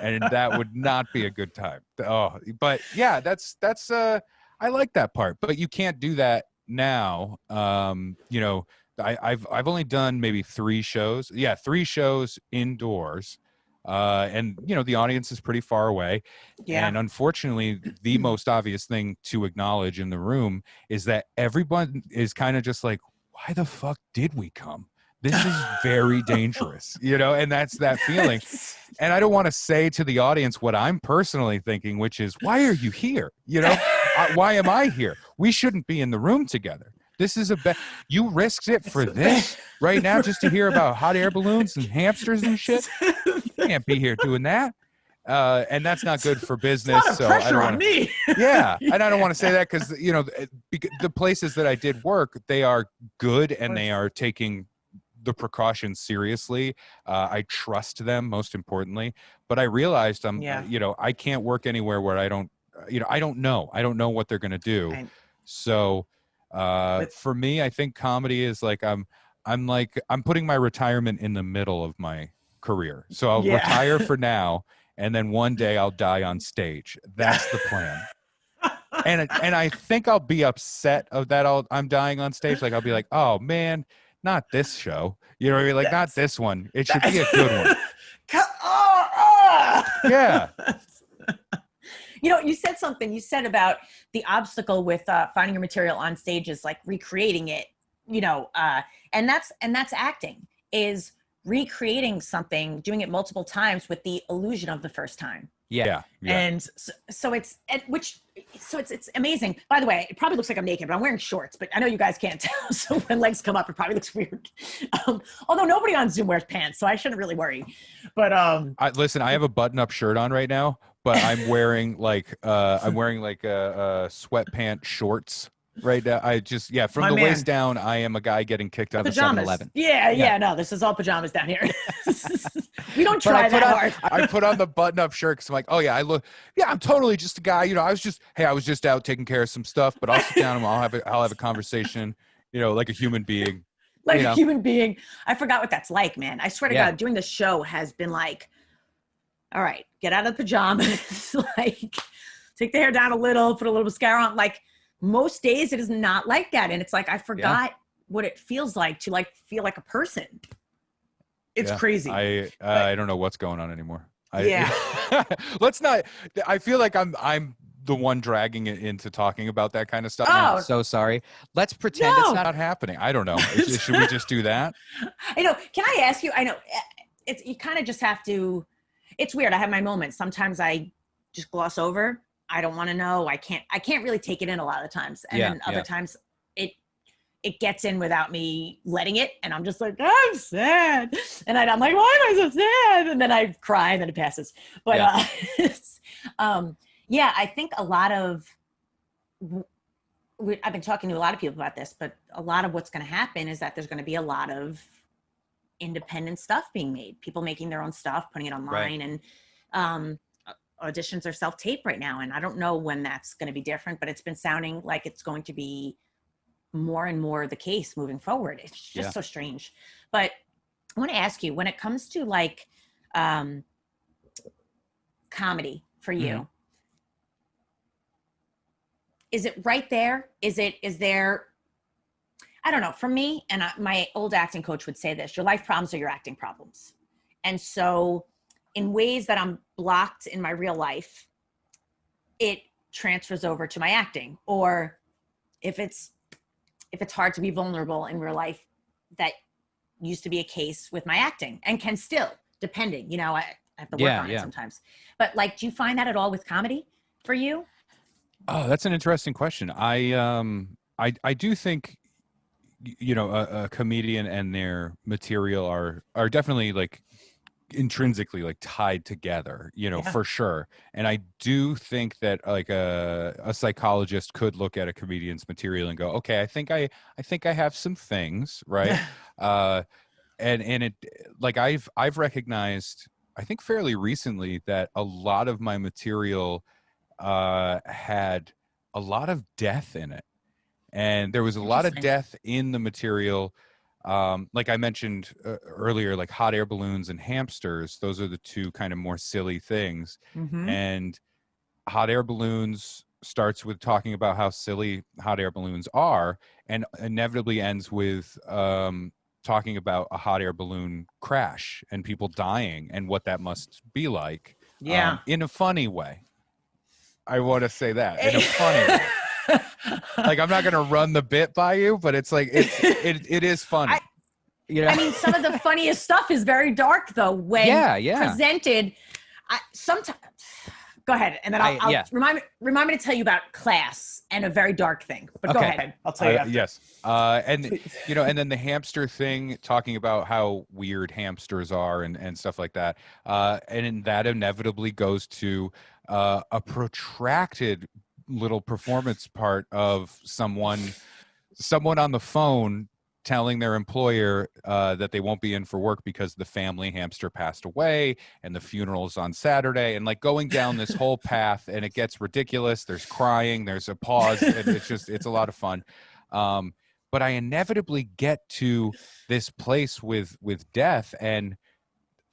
and that would not be a good time. Oh, but yeah, that's I like that part, but you can't do that now. You know, I've only done maybe 3 shows. Yeah, 3 shows indoors. And you know, the audience is pretty far away. Yeah. And unfortunately, the most obvious thing to acknowledge in the room is that everyone is kind of just like, why the fuck did we come? This is very dangerous, you know, and that's that feeling. And I don't want to say to the audience what I'm personally thinking, which is, why are you here? You know, why am I here? We shouldn't be in the room together. This is you risked it for this right now just to hear about hot air balloons and hamsters and shit. You can't be here doing that. And that's not good for business. It's a lot of So pressure I don't on want me. yeah. And I don't want to say that because, you know, the places that I did work, they are good and they are taking the precautions seriously. I trust them, most importantly, but I realized you know, I can't work anywhere where I don't, you know, I don't know what they're going to do. So, for me, I think comedy is like, I'm putting my retirement in the middle of my career. So I'll retire for now. And then one day I'll die on stage. That's the plan. And I think I'll be upset of that. I'm dying on stage. Like I'll be like, oh man, not this show. You know what I mean? Like not this one. It should be a good one. Yeah. You know, you said something. You said about the obstacle with finding your material on stage is like recreating it. You know, and that's acting is recreating something, doing it multiple times with the illusion of the first time. Yeah. And so it's amazing. By the way, it probably looks like I'm naked, but I'm wearing shorts, but I know you guys can't tell. So when legs come up, it probably looks weird. Although nobody on Zoom wears pants, so I shouldn't really worry. But listen, I have a button-up shirt on right now, but I'm wearing like sweatpants shorts right now. I just from the waist down, I am a guy getting kicked out of 7-Eleven. Yeah, no, this is all pajamas down here. We don't try that hard. I put on the button-up shirt because I'm like, oh yeah, I'm totally just a guy. You know, I was just out taking care of some stuff, but I'll sit down and I'll have a conversation, you know, like a human being. Like a human being. I forgot what that's like, man. I swear to God, doing the show has been like, all right, get out of the pajamas, like take the hair down a little, put a little mascara on. Like most days it is not like that. And it's like, I forgot what it feels like to like feel like a person. It's crazy. I don't know what's going on anymore. Let's not. I feel like I'm the one dragging it into talking about that kind of stuff. I'm so sorry. Let's pretend it's not happening. I don't know. Should we just do that? I know. Can I ask you? I know you kind of just have to. It's weird. I have my moments. Sometimes I just gloss over. I don't want to know. I can't really take it in a lot of the times. And then other times it gets in without me letting it. And I'm just like, I'm sad. And I'm like, why am I so sad? And then I cry and then it passes. But I think a lot of, I've been talking to a lot of people about this, but a lot of what's going to happen is that there's going to be a lot of independent stuff being made, people making their own stuff, putting it online, and auditions are self-tape right now. And I don't know when that's going to be different, but it's been sounding like it's going to be more and more the case moving forward. It's just so strange. But I want to ask you, when it comes to like comedy for you, is it right there? Is there, I don't know, for me, and my old acting coach would say this, your life problems are your acting problems. And so in ways that I'm blocked in my real life, it transfers over to my acting. Or if it's hard to be vulnerable in real life, that used to be a case with my acting and can still, depending, you know, I have to work on it sometimes. But like, do you find that at all with comedy for you? Oh, that's an interesting question. I do think, you know, a comedian and their material are definitely like intrinsically like tied together, you know, for sure. And I do think that like a psychologist could look at a comedian's material and go, okay, I think I have some things, right? and it, like I've recognized, I think fairly recently, that a lot of my material had a lot of death in it. And there was a lot of death in the material. Like I mentioned earlier, like hot air balloons and hamsters, those are the two kind of more silly things. Mm-hmm. And hot air balloons starts with talking about how silly hot air balloons are, and inevitably ends with talking about a hot air balloon crash and people dying and what that must be like. Yeah. In a funny way. I want to say that in a funny way. Like, I'm not going to run the bit by you, but it's like, it is funny. I mean, some of the funniest stuff is very dark, though, when presented. Sometimes, go ahead, and then I'll remind me to tell you about Class and a very dark thing. But go ahead, I'll tell you after. Yes, and and then the hamster thing, talking about how weird hamsters are and stuff like that, and that inevitably goes to a protracted little performance part of someone on the phone telling their employer that they won't be in for work because the family hamster passed away and the funeral's on Saturday, and like going down this whole path, and it gets ridiculous. There's crying, there's a pause, and it's a lot of fun. But I inevitably get to this place with death, and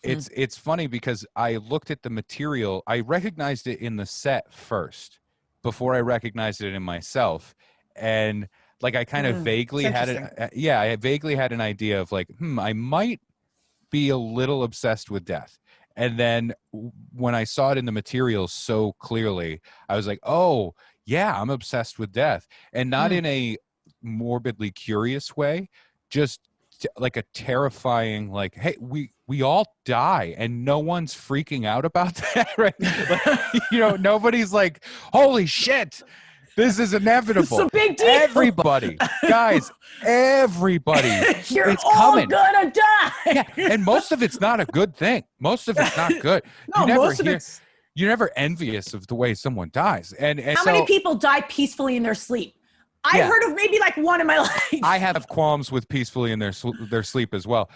it's funny because I looked at the material. I recognized it in the set first before I recognized it in myself. And like, I kind of vaguely had it. I vaguely had an idea of like, I might be a little obsessed with death. And then when I saw it in the material so clearly, I was like, oh yeah, I'm obsessed with death. And not in a morbidly curious way, just like a terrifying, like, hey, we all die and no one's freaking out about that, right? Like, nobody's like, holy shit, this is inevitable. It's a big deal. Everybody, guys, everybody, it's all coming. Gonna die. Yeah, and most of it's not a good thing. Most of it's not good. No, you're never envious of the way someone dies. And how many people die peacefully in their sleep? I've heard of maybe like one in my life. I have qualms with peacefully in their sleep as well.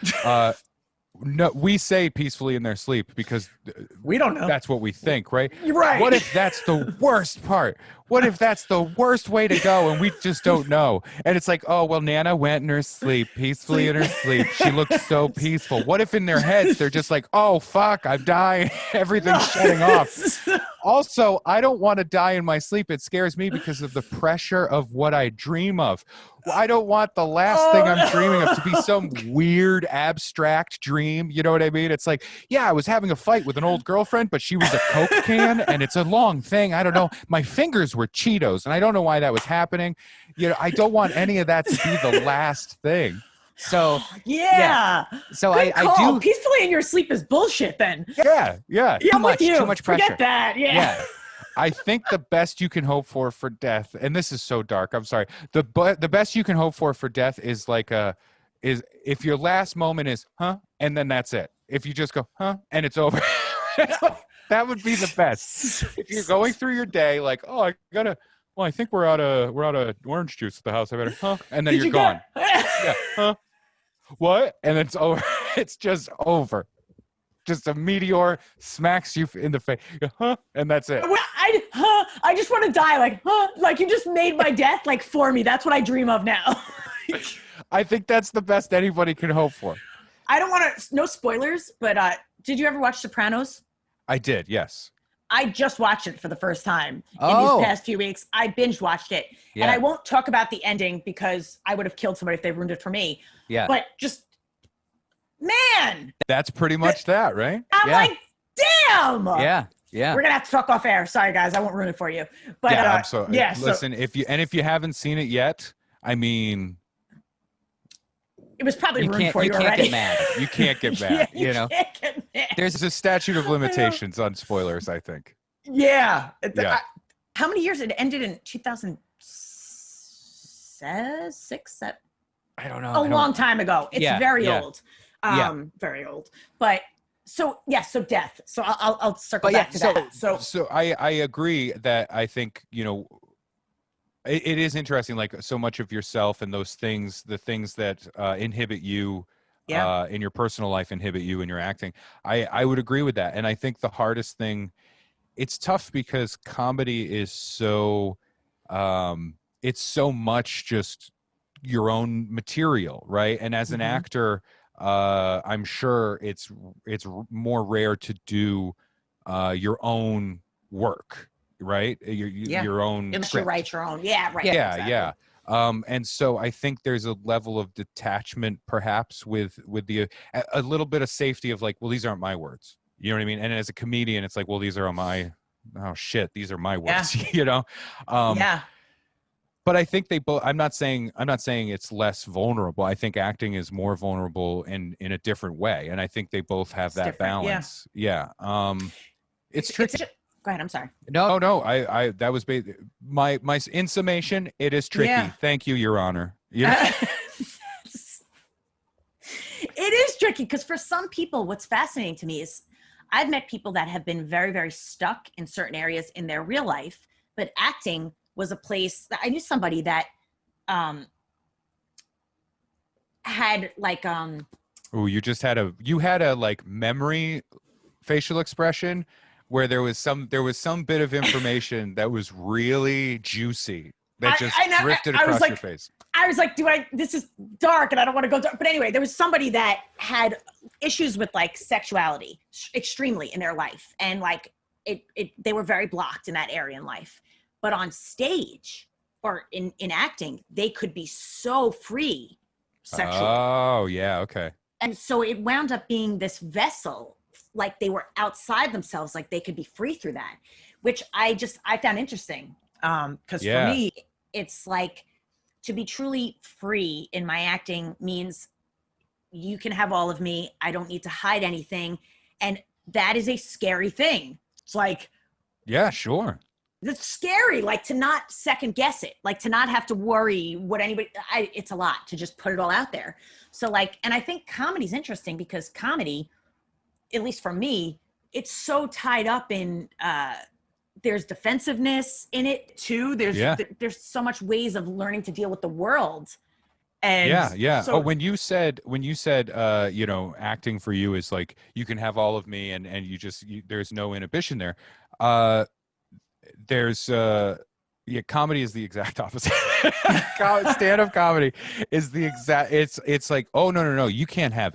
No, we say peacefully in their sleep because we don't know. That's what we think, right? You're right. What if that's the worst part? What if that's the worst way to go and we just don't know? And it's like, oh, well, Nana went in her sleep, peacefully in her sleep. She looked so peaceful. What if in their heads they're just like, oh, fuck, I'm dying. Everything's shutting off. Also, I don't want to die in my sleep. It scares me because of the pressure of what I dream of. I don't want the last thing I'm dreaming of to be some weird abstract dream. You know what I mean? It's like, yeah, I was having a fight with an old girlfriend, but she was a Coke can and it's a long thing. I don't know. My fingers were Cheetos and I don't know why that was happening. I don't want any of that to be the last thing. So So good I call. do. Peacefully in your sleep is bullshit then. Yeah. I'm with you. Too much pressure. Forget that. Yeah. I think the best you can hope for death, and this is so dark, I'm sorry. The best you can hope for death is like is if your last moment is, huh? And then that's it. If you just go, huh? And it's over. That would be the best. If you're going through your day like, oh, I think we're out of orange juice at the house. I better, huh? And then you're gone. Yeah, huh? What? And it's over. It's just a meteor smacks you in the face, huh? And that's it. I just want to die, like, huh? Like you just made my death like for me. That's what I dream of now. I think that's the best anybody can hope for. I don't want to, no spoilers, but did you ever watch Sopranos? I did, yes. I just watched it for the first time in these past few weeks. I binge watched it. Yeah. And I won't talk about the ending because I would have killed somebody if they ruined it for me. Yeah. But just, man. That's pretty much that, right? I'm like, damn. Yeah. We're going to have to talk off air. Sorry, guys. I won't ruin it for you. But I'm sorry. Listen, if you haven't seen it yet, I mean, it was probably ruined for you already. Get mad. You can't get mad. You can't get mad. There's a statute of limitations on spoilers, I think. Yeah. How many years? It ended in 2006? I don't know. A long time ago. It's very old. Very old. But so death. So I'll circle back to that. So I agree that I think, it is interesting, like so much of yourself and those things, the things that inhibit you in your personal life, inhibit you in your acting. I would agree with that. And I think the hardest thing, it's tough because comedy is so it's so much just your own material, right? And as an actor, I'm sure it's more rare to do your own work, right? Your own Unless you script. write your own. Yeah, right. Yeah, exactly. yeah. And so I think there's a level of detachment, perhaps, with the a little bit of safety of like, well, these aren't my words. You know what I mean? And as a comedian, it's like, well, these are my, oh shit, these are my words. You know? Yeah. But I think they both. I'm not saying it's less vulnerable. I think acting is more vulnerable in a different way, and I think they both have It's that different, yeah. balance. Yeah. It's tricky. Go ahead. I'm sorry. No. I that was my in summation. It is tricky. Yeah. Thank you, Your Honor. You know? It is tricky because for some people, what's fascinating to me is I've met people that have been very, very stuck in certain areas in their real life, but acting was a place that I knew somebody that had like Oh, you had a like memory facial expression where there was some bit of information that was really juicy that just drifted across your face. I was like, this is dark and I don't want to go dark. But anyway, there was somebody that had issues with like sexuality extremely in their life. And like they were very blocked in that area in life. But on stage or in acting, they could be so free sexually. Oh, yeah. Okay. And so it wound up being this vessel, like they were outside themselves, like they could be free through that, which I found interesting. Because Yeah. for me, It's like to be truly free in my acting means you can have all of me. I don't need to hide anything. And that is a scary thing. it's like, Yeah, sure. It's scary, like to not second guess it, like to not have to worry what anybody, it's a lot to just put it all out there. So like, and I think comedy's interesting because comedy, at least for me, it's so tied up in, there's defensiveness in it too. There's so much ways of learning to deal with the world. and Yeah. So, When you said, you know, acting for you is like, you can have all of me and there's no inhibition there. Comedy is the exact opposite. Stand-up comedy is the exact, it's like, oh, no, you can't have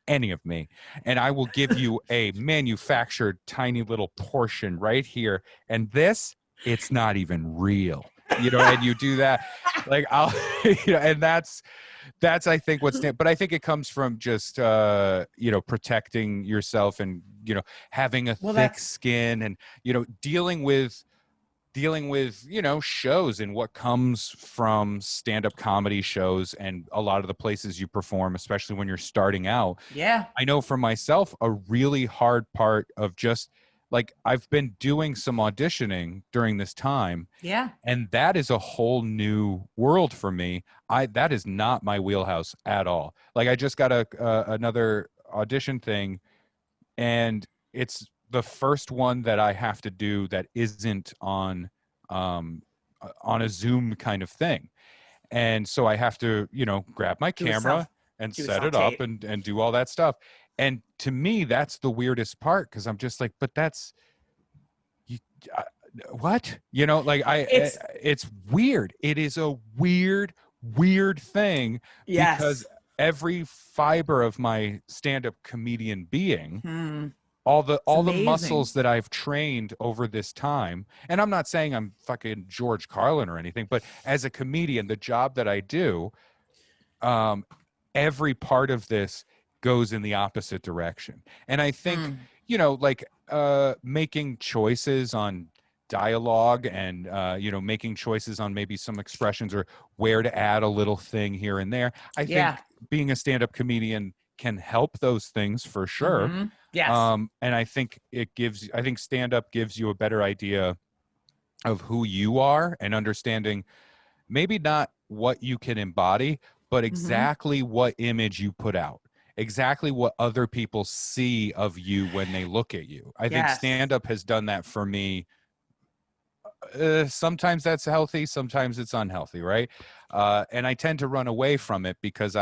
any of me, and I will give you a manufactured tiny little portion right here, and this, it's not even real, you know. And you do that, like, I'll you know, and that's I think but I think it comes from just you know, protecting yourself and, you know, having a thick skin and, you know, dealing with, you know, shows and what comes from stand-up comedy shows and a lot of the places you perform, especially when you're starting out. yeah. I know for myself, a really hard part of just like, I've been doing some auditioning during this time. Yeah. And that is a whole new world for me. That is not my wheelhouse at all. Like, I just got another audition thing, and it's the first one that I have to do that isn't on a Zoom kind of thing. And so I have to, you know, grab my camera and set it up and do all that stuff. And to me, that's the weirdest part, because I'm just like, but that's what, you know, like it's weird. It is a weird thing. Yes. Because every fiber of my stand-up comedian being, all the muscles that I've trained over this time, and I'm not saying I'm fucking George Carlin or anything, but as a comedian, the job that I do, every part of this goes in the opposite direction. And I think, you know, like making choices on dialogue and, you know, making choices on maybe some expressions or where to add a little thing here and there. I think being a stand-up comedian can help those things for sure. Yes. And I think stand-up gives you a better idea of who you are and understanding maybe not what you can embody, but exactly what image you put out, exactly what other people see of you when they look at you. I think stand-up has done that for me. Sometimes that's healthy, sometimes it's unhealthy, right? And I tend to run away from it because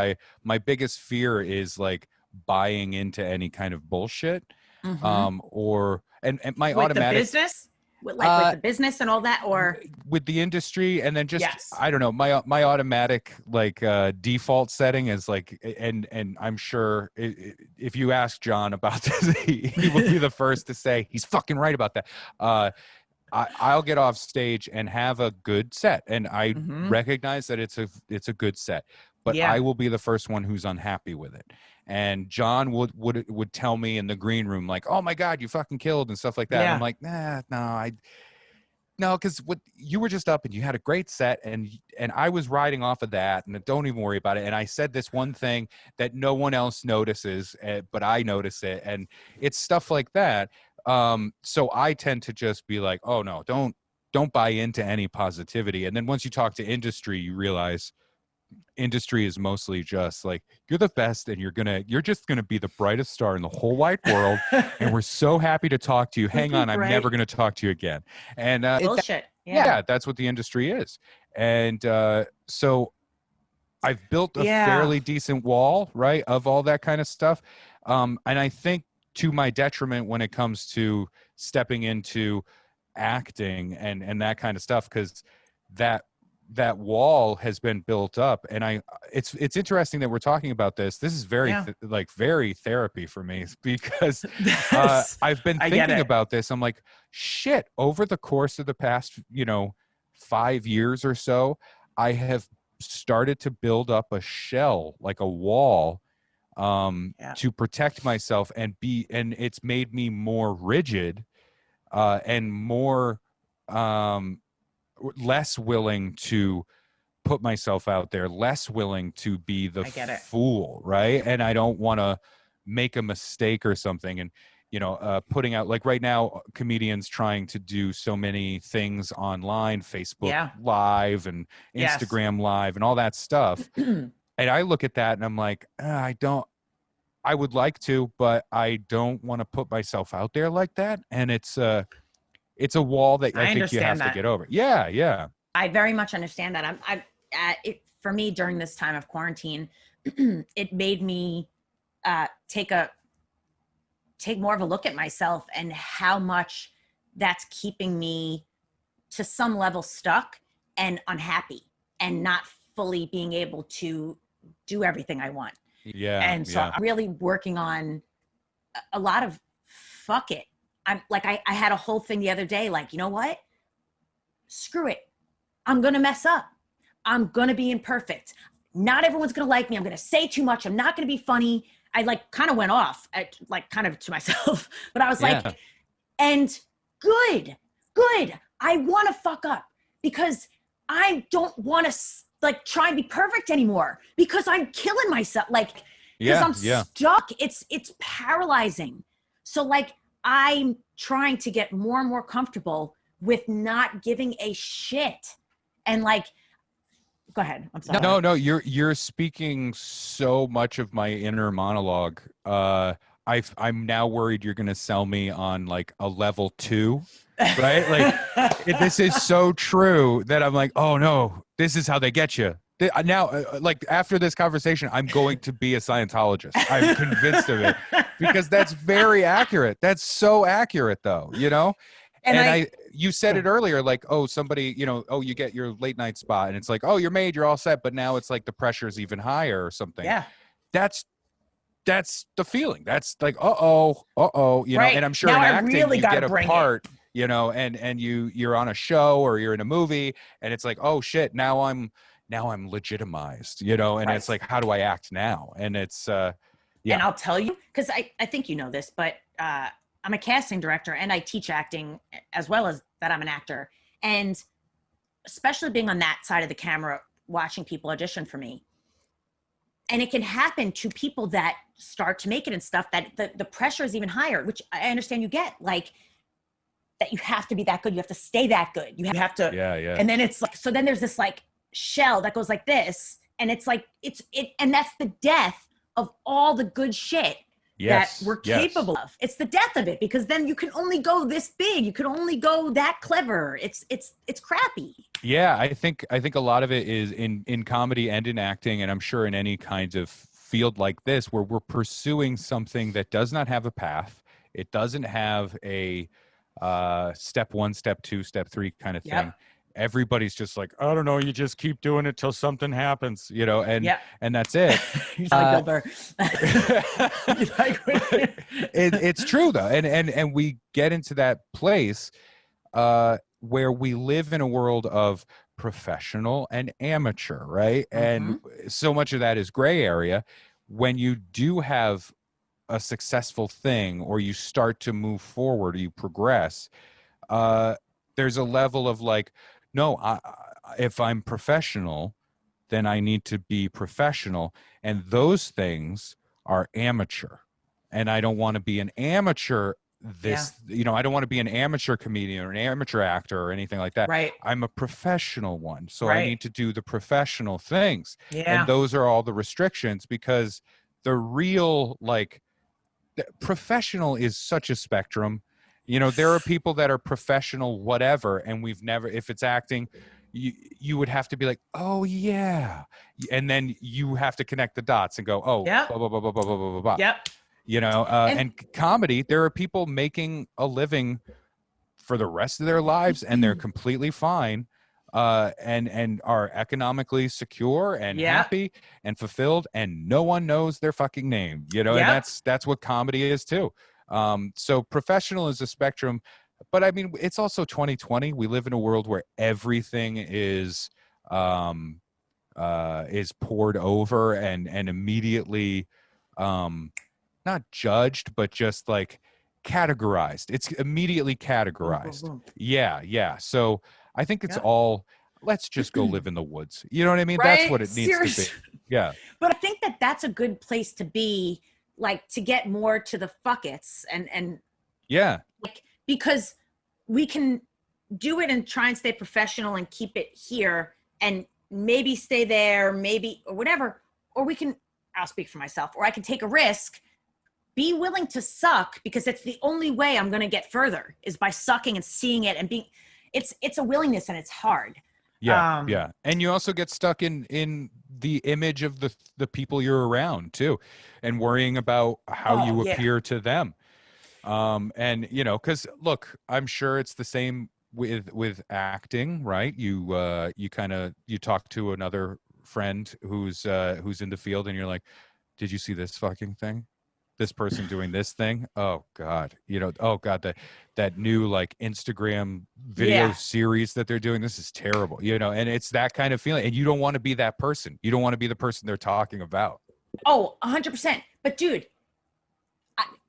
my biggest fear is like buying into any kind of bullshit, or my With automatic the business. with the business and all that, or with the industry, and then just Yes. I don't know, my automatic like default setting is like, and I'm sure if you ask John about this, he will be the first to say he's fucking right about that. I'll get off stage and have a good set, and I recognize that it's a good set, but Yeah. I will be the first one who's unhappy with it. And John would tell me in the green room like, "Oh my God, you fucking killed," and stuff like that. And Yeah. I'm like, no, because what you were just up and you had a great set, and I was riding off of that, and don't even worry about it. And I said this one thing that no one else notices, but I notice it, and it's stuff like that. So I tend to just be like, oh no, don't buy into any positivity. And then once you talk to industry, you realize industry is mostly just like, you're the best, and you're just gonna be the brightest star in the whole wide world, and we're so happy to talk to you. Hang on, I'm never gonna talk to you again. And bullshit. yeah, that's what the industry is. And so I've built a fairly decent wall, right, of all that kind of stuff. And I think to my detriment when it comes to stepping into acting and that kind of stuff, because that wall has been built up. And it's interesting that we're talking about this. This is very very therapy for me, because I've been thinking about this. I'm like, shit, over the course of the past 5 years or so, I have started to build up a shell, like a wall, to protect myself, and it's made me more rigid, and more less willing to put myself out there, less willing to be the fool, right? And I don't want to make a mistake or something. And putting out, like right now, comedians trying to do so many things online, Facebook Live and Instagram Live and all that stuff. And I look at that and I'm like, I would like to, but I don't want to put myself out there like that. And it's a wall that I think you have to get over. Yeah. I very much understand that. For me, during this time of quarantine, it made me take more of a look at myself and how much that's keeping me to some level stuck and unhappy and not fully being able to do everything I want. Yeah. And so I'm really working on a lot of fuck it. I'm like, I had a whole thing the other day, like, you know what? Screw it. I'm going to mess up. I'm going to be imperfect. Not everyone's going to like me. I'm going to say too much. I'm not going to be funny. I kind of went off kind of to myself, but I was like, and good. I want to fuck up because I don't want to try and be perfect anymore because I'm killing myself. Because I'm stuck. It's paralyzing. So I'm trying to get more and more comfortable with not giving a shit. And go ahead. I'm sorry. No, you're speaking so much of my inner monologue. I'm now worried you're going to sell me on a level 2, right? This is so true that I'm like, oh no, this is how they get you. Now, after this conversation, I'm going to be a Scientologist. I'm convinced of it because that's very accurate. That's so accurate though, And you said it earlier, somebody, you get your late night spot and it's like, oh, you're made, you're all set. But now it's like the pressure's even higher or something. Yeah. That's the feeling. That's uh-oh, right. And I'm sure now in acting really you get a part, and you're on a show or you're in a movie and it's like, oh shit, now I'm legitimized, and it's like, how do I act now? And it's, And I'll tell you, because I think you know this, but I'm a casting director and I teach acting as well as that I'm an actor. And especially being on that side of the camera, watching people audition for me. And it can happen to people that start to make it and stuff that the pressure is even higher, which I understand you get, that you have to be that good. You have to stay that good. You have to. Yeah. And then it's so then there's this shell that goes like this. And it's and that's the death of all the good shit that we're capable of. It's the death of it, because then you can only go this big. You can only go that clever. It's crappy. Yeah, I think a lot of it is in comedy and in acting, and I'm sure in any kind of field like this where we're pursuing something that does not have a path. It doesn't have a step 1, step 2, step 3 kind of thing. Yep. Everybody's just like, I don't know, you just keep doing it till something happens, and Yep. and that's it. He's like Bill Burr. He's like, It's true though, and we get into that place where we live in a world of professional and amateur, right? And so much of that is gray area. When you do have a successful thing, or you start to move forward, or you progress, there's a level of like, no, if I'm professional, then I need to be professional, and those things are amateur, and I don't want to be an amateur. I don't want to be an amateur comedian or an amateur actor or anything like that. Right. I'm a professional one, so I Right. need to do the professional things. Yeah. And those are all the restrictions, because the real, like, professional is such a spectrum. There are people that are professional whatever, and we've never, if it's acting, you would have to be like, oh yeah, and then you have to connect the dots and go, oh, Yep. blah blah blah blah blah blah blah blah. Yep. And comedy, there are people making a living for the rest of their lives, and they're completely fine, and are economically secure and happy and fulfilled, and no one knows their fucking name, and that's what comedy is too. So professional is a spectrum, but I mean, it's also 2020. We live in a world where everything is poured over and immediately, not judged, but just like categorized. It's immediately categorized. Boom, boom, boom. Yeah. So I think it's all, let's just go live in the woods. You know what I mean? Right? That's what it needs to Seriously. be. Yeah. But I think that that's a good place to be, like, to get more to the fuckets and Yeah. like, because we can do it and try and stay professional and keep it here and maybe stay there, maybe, or whatever. Or we can, I'll speak for myself, or I can take a risk, be willing to suck, because it's the only way I'm going to get further, is by sucking and seeing it and being, it's a willingness, and it's hard. Yeah. Yeah. And you also get stuck in the image of the people you're around too, and worrying about how you appear to them. And because look, I'm sure it's the same with acting, right? You talk to another friend who's in the field, and you're like, did you see this fucking thing? This person doing this thing? Oh God, oh God, that new like Instagram video series that they're doing, this is terrible, and it's that kind of feeling, and you don't want to be that person. You don't want to be the person they're talking about. Oh, 100%. But dude,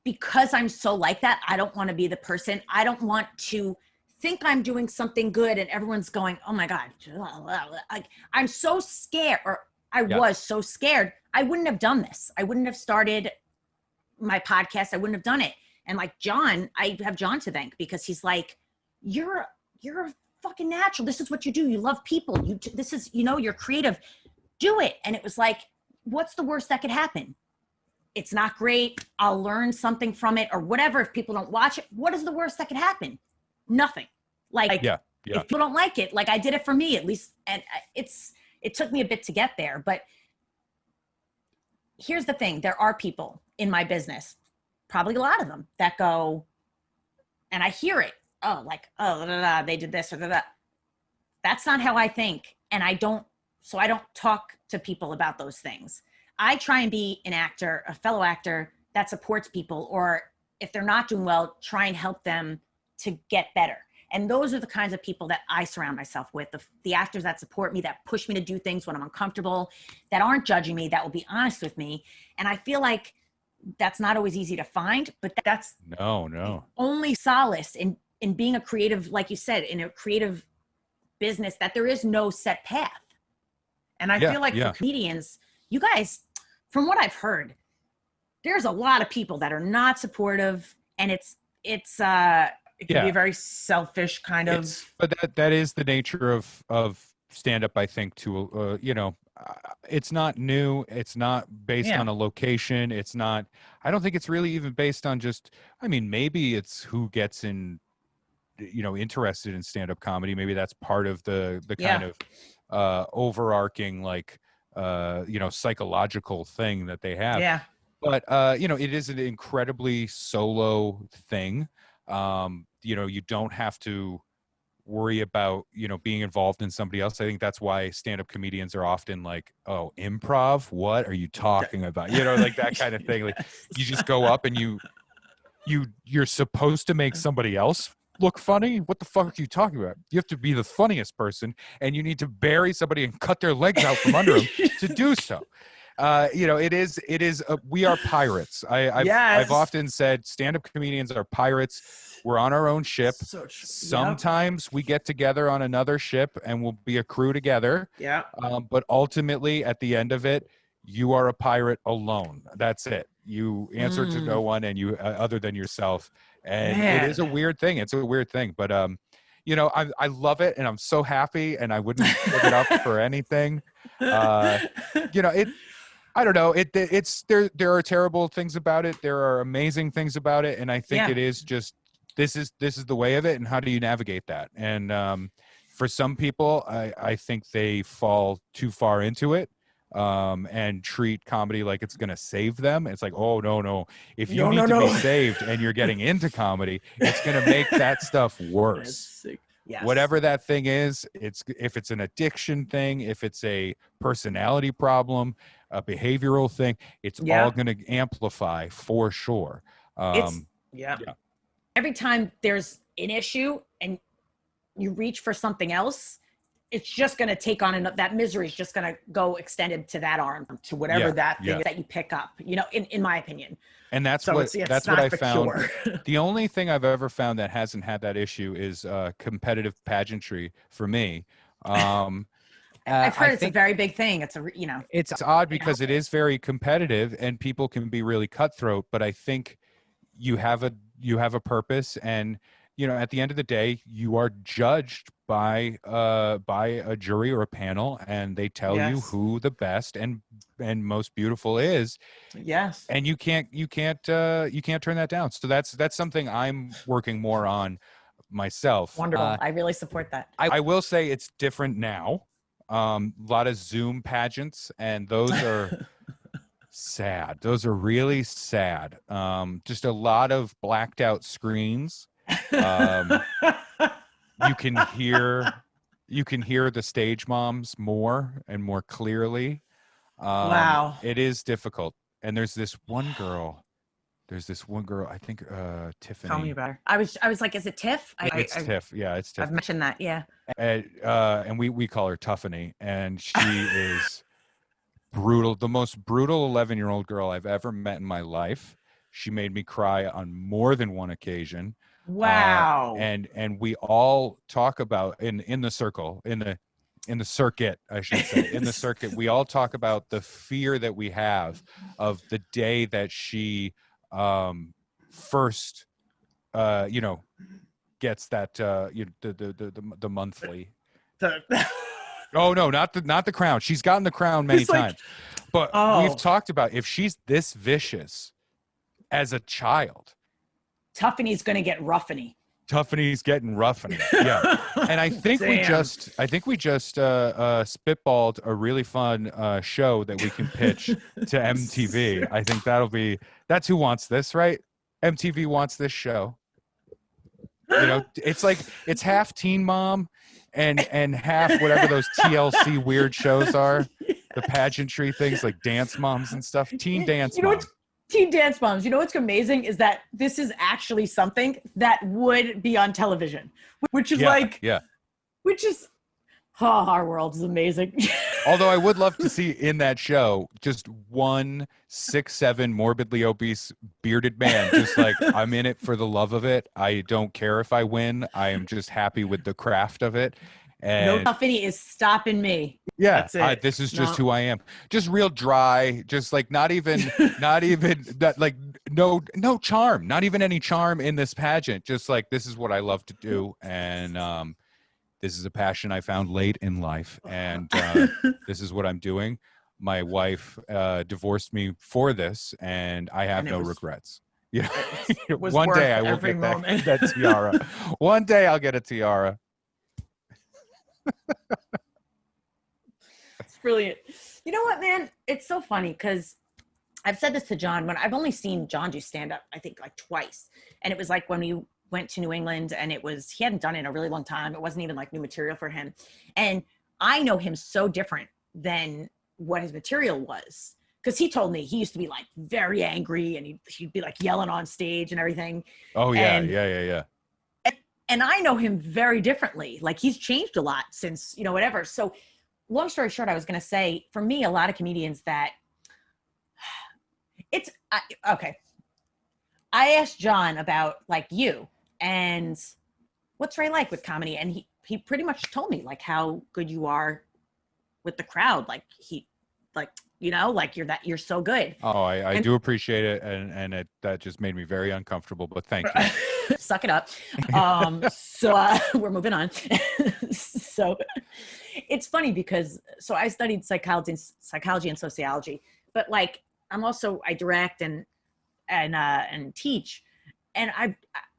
because I'm so like that, I don't want to be the person. I don't want to think I'm doing something good and everyone's going, oh my God, like, I'm so scared, or I was so scared. I wouldn't have done this. I wouldn't have started my podcast. I wouldn't have done it. And like John, I have John to thank, because he's like, you're a fucking natural. This is what you do. You love people. This is, you're creative. Do it. And it was like, what's the worst that could happen? It's not great. I'll learn something from it, or whatever. If people don't watch it, what is the worst that could happen? Nothing. Like, if people don't like it, like I did it for me, at least. And it took me a bit to get there, but here's the thing. There are people in my business, probably a lot of them, that go, and I hear it. Oh, like, oh, they did this or that. That's not how I think. And I don't talk to people about those things. I try and be an actor, a fellow actor that supports people, or if they're not doing well, try and help them to get better. And those are the kinds of people that I surround myself with, the actors that support me, that push me to do things when I'm uncomfortable, that aren't judging me, that will be honest with me. And I feel like that's not always easy to find, but that's no only solace in being a creative, like you said, in a creative business, that there is no set path. And I feel like for comedians, you guys, from what I've heard, there's a lot of people that are not supportive, and it can be a very selfish kind of. But that is the nature of stand up, I think. To it's not new. It's not based on a location. It's not. I don't think it's really even based on just. I mean, maybe it's who gets in. Interested in stand up comedy. Maybe that's part of the kind of overarching like psychological thing that they have. Yeah. But it is an incredibly solo thing. You don't have to worry about, being involved in somebody else. I think that's why stand-up comedians are often like, oh, improv? What are you talking about? Like that kind of thing. Like you just go up and you're supposed to make somebody else look funny. What the fuck are you talking about? You have to be the funniest person, and you need to bury somebody and cut their legs out from under them to do so. We are pirates. I've often said stand-up comedians are pirates. We're on our own ship. So true. Sometimes we get together on another ship and we'll be a crew together. Yeah. But ultimately, at the end of it, you are a pirate alone. That's it. You answer to no one, and you other than yourself. And it is a weird thing. It's a weird thing, but I love it, and I'm so happy, and I wouldn't give it up for anything. I don't know. There are terrible things about it. There are amazing things about it, and I think it is just this is the way of it. And how do you navigate that? And for some people, I think they fall too far into it. And treat comedy like it's going to save them. It's like, oh, no. If you need to be saved and you're getting into comedy, it's going to make that stuff worse. Yes. Whatever that thing is, if it's an addiction thing, if it's a personality problem, a behavioral thing, it's all going to amplify for sure. Every time there's an issue and you reach for something else, it's just going to take on that misery is just going to go extended to that arm, to whatever that thing is that you pick up, in my opinion. And that's so what I found. Cure. The only thing I've ever found that hasn't had that issue is competitive pageantry for me. I've heard it's a very big thing. It's odd because it is very competitive and people can be really cutthroat, but I think you have a purpose, and at the end of the day, you are judged by a jury or a panel, and they tell you who the best and most beautiful is. Yes. And you can't turn that down. So that's something I'm working more on myself. Wonderful. I really support that. I will say it's different now. A lot of Zoom pageants, and those are sad. Those are really sad. Just a lot of blacked out screens. You can hear the stage moms more and more clearly. Wow. It is difficult. And there's this one girl, I think Tiffany. Tell me about her. I was like, is it Tiff? It's Tiff. Yeah, it's Tiff. I've mentioned that. Yeah. And we call her Tuffany, and she is brutal. The most brutal 11-year-old girl I've ever met in my life. She made me cry on more than one occasion. Wow. And we all talk about in the circle, in the circuit, I should say, in the circuit, we all talk about the fear that we have of the day that she first gets that the monthly. Oh no, not the crown. She's gotten the crown many times. But we've talked about if she's this vicious as a child, Tuffany's going to get roughy. Tuffany's getting roughy. Yeah. And I think we just spitballed a really fun show that we can pitch to MTV. I think that's who wants this, right? MTV wants this show. It's like it's half Teen Mom and half whatever those TLC weird shows are. The pageantry things like Dance Moms and stuff. Teen Dance Moms. Teen Dance Moms. What's amazing is that this is actually something that would be on television, which is our world is amazing. Although I would love to see in that show just one 6'7" morbidly obese bearded man, just like, I'm in it for the love of it. I don't care if I win. I am just happy with the craft of it. And no Tuffany is stopping me. Yeah, this is just who I am. Just real dry. Just like not even that. Like no charm. Not even any charm in this pageant. Just like, this is what I love to do, and this is a passion I found late in life, and this is what I'm doing. My wife divorced me for this, and I have no regrets. Yeah, one day I will get that tiara. One day I'll get a tiara. It's brilliant. You know what, man? It's so funny because I've said this to John when I've only seen John do stand up, I think like twice. And it was like when we went to New England, and he hadn't done it in a really long time. It wasn't even like new material for him. And I know him so different than what his material was. Because he told me he used to be like very angry, and he'd be like yelling on stage and everything. Oh yeah, and, yeah. And I know him very differently. Like he's changed a lot since, whatever. So long story short, I was going to say, for me, a lot of comedians that okay. I asked John about like you and what's Ray like with comedy. And he pretty much told me like how good you are with the crowd. Like you're so good. Oh, I do appreciate it. And that just made me very uncomfortable, but thank you. Suck it up. So we're moving on. So it's funny because, I studied psychology and sociology, but like, I direct and teach. And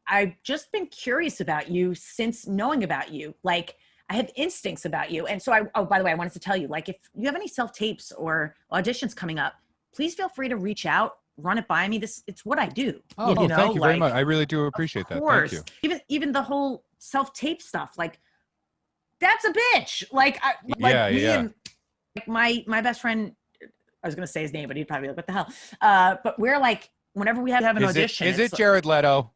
I've just been curious about you since knowing about you. Like I have instincts about you. And so by the way, I wanted to tell you, like, if you have any self-tapes or auditions coming up, please feel free to reach out, run it by me. It's what I do. Oh, thank you very much. I really do appreciate that. Thank you. Even the whole self-tape stuff, like that's a bitch. And my best friend, I was going to say his name, but he'd probably be like, what the hell? But we're like, whenever we have an audition. Is it Jared Leto?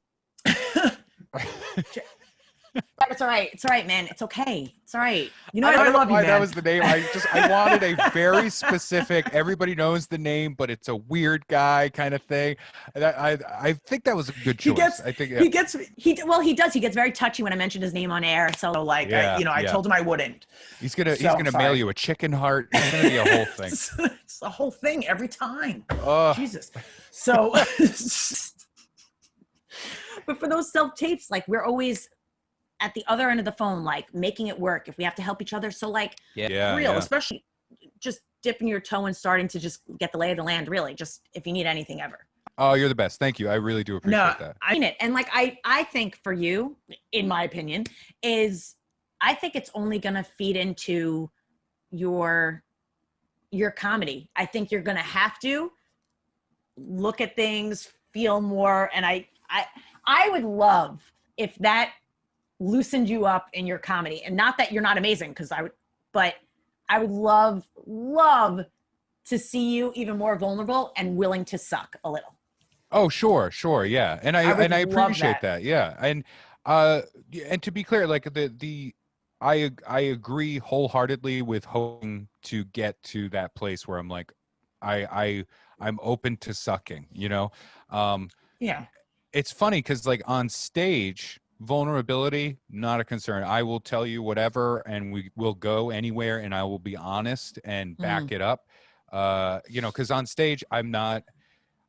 It's all right. It's all right, man. It's okay. It's all right. I don't know love why you, man. that was the name. I wanted a very specific, everybody knows the name, but it's a weird guy kind of thing. I think that was a good choice. He does. He gets very touchy when I mention his name on air. So I told him I wouldn't. He's gonna mail you a chicken heart. It's gonna be a whole thing. It's a whole thing every time. Jesus. So, but for those self-tapes, like we're always at the other end of the phone, like making it work if we have to help each other. So like, especially just dipping your toe and starting to just get the lay of the land, really, just if you need anything ever. Oh, you're the best. Thank you. I really do appreciate that. I mean it. And like, I think for you, in my opinion, I think it's only going to feed into your comedy. I think you're going to have to look at things, feel more. And I would love if that loosened you up in your comedy. And not that you're not amazing, but I would love to see you even more vulnerable and willing to suck a little. Oh, sure. Yeah. And I appreciate that. Yeah. And to be clear, like I agree wholeheartedly with hoping to get to that place where I'm like, I'm open to sucking, Yeah. It's funny because like on stage, vulnerability, not a concern. I will tell you whatever, and we will go anywhere, and I will be honest and back it up. Because on stage, I'm not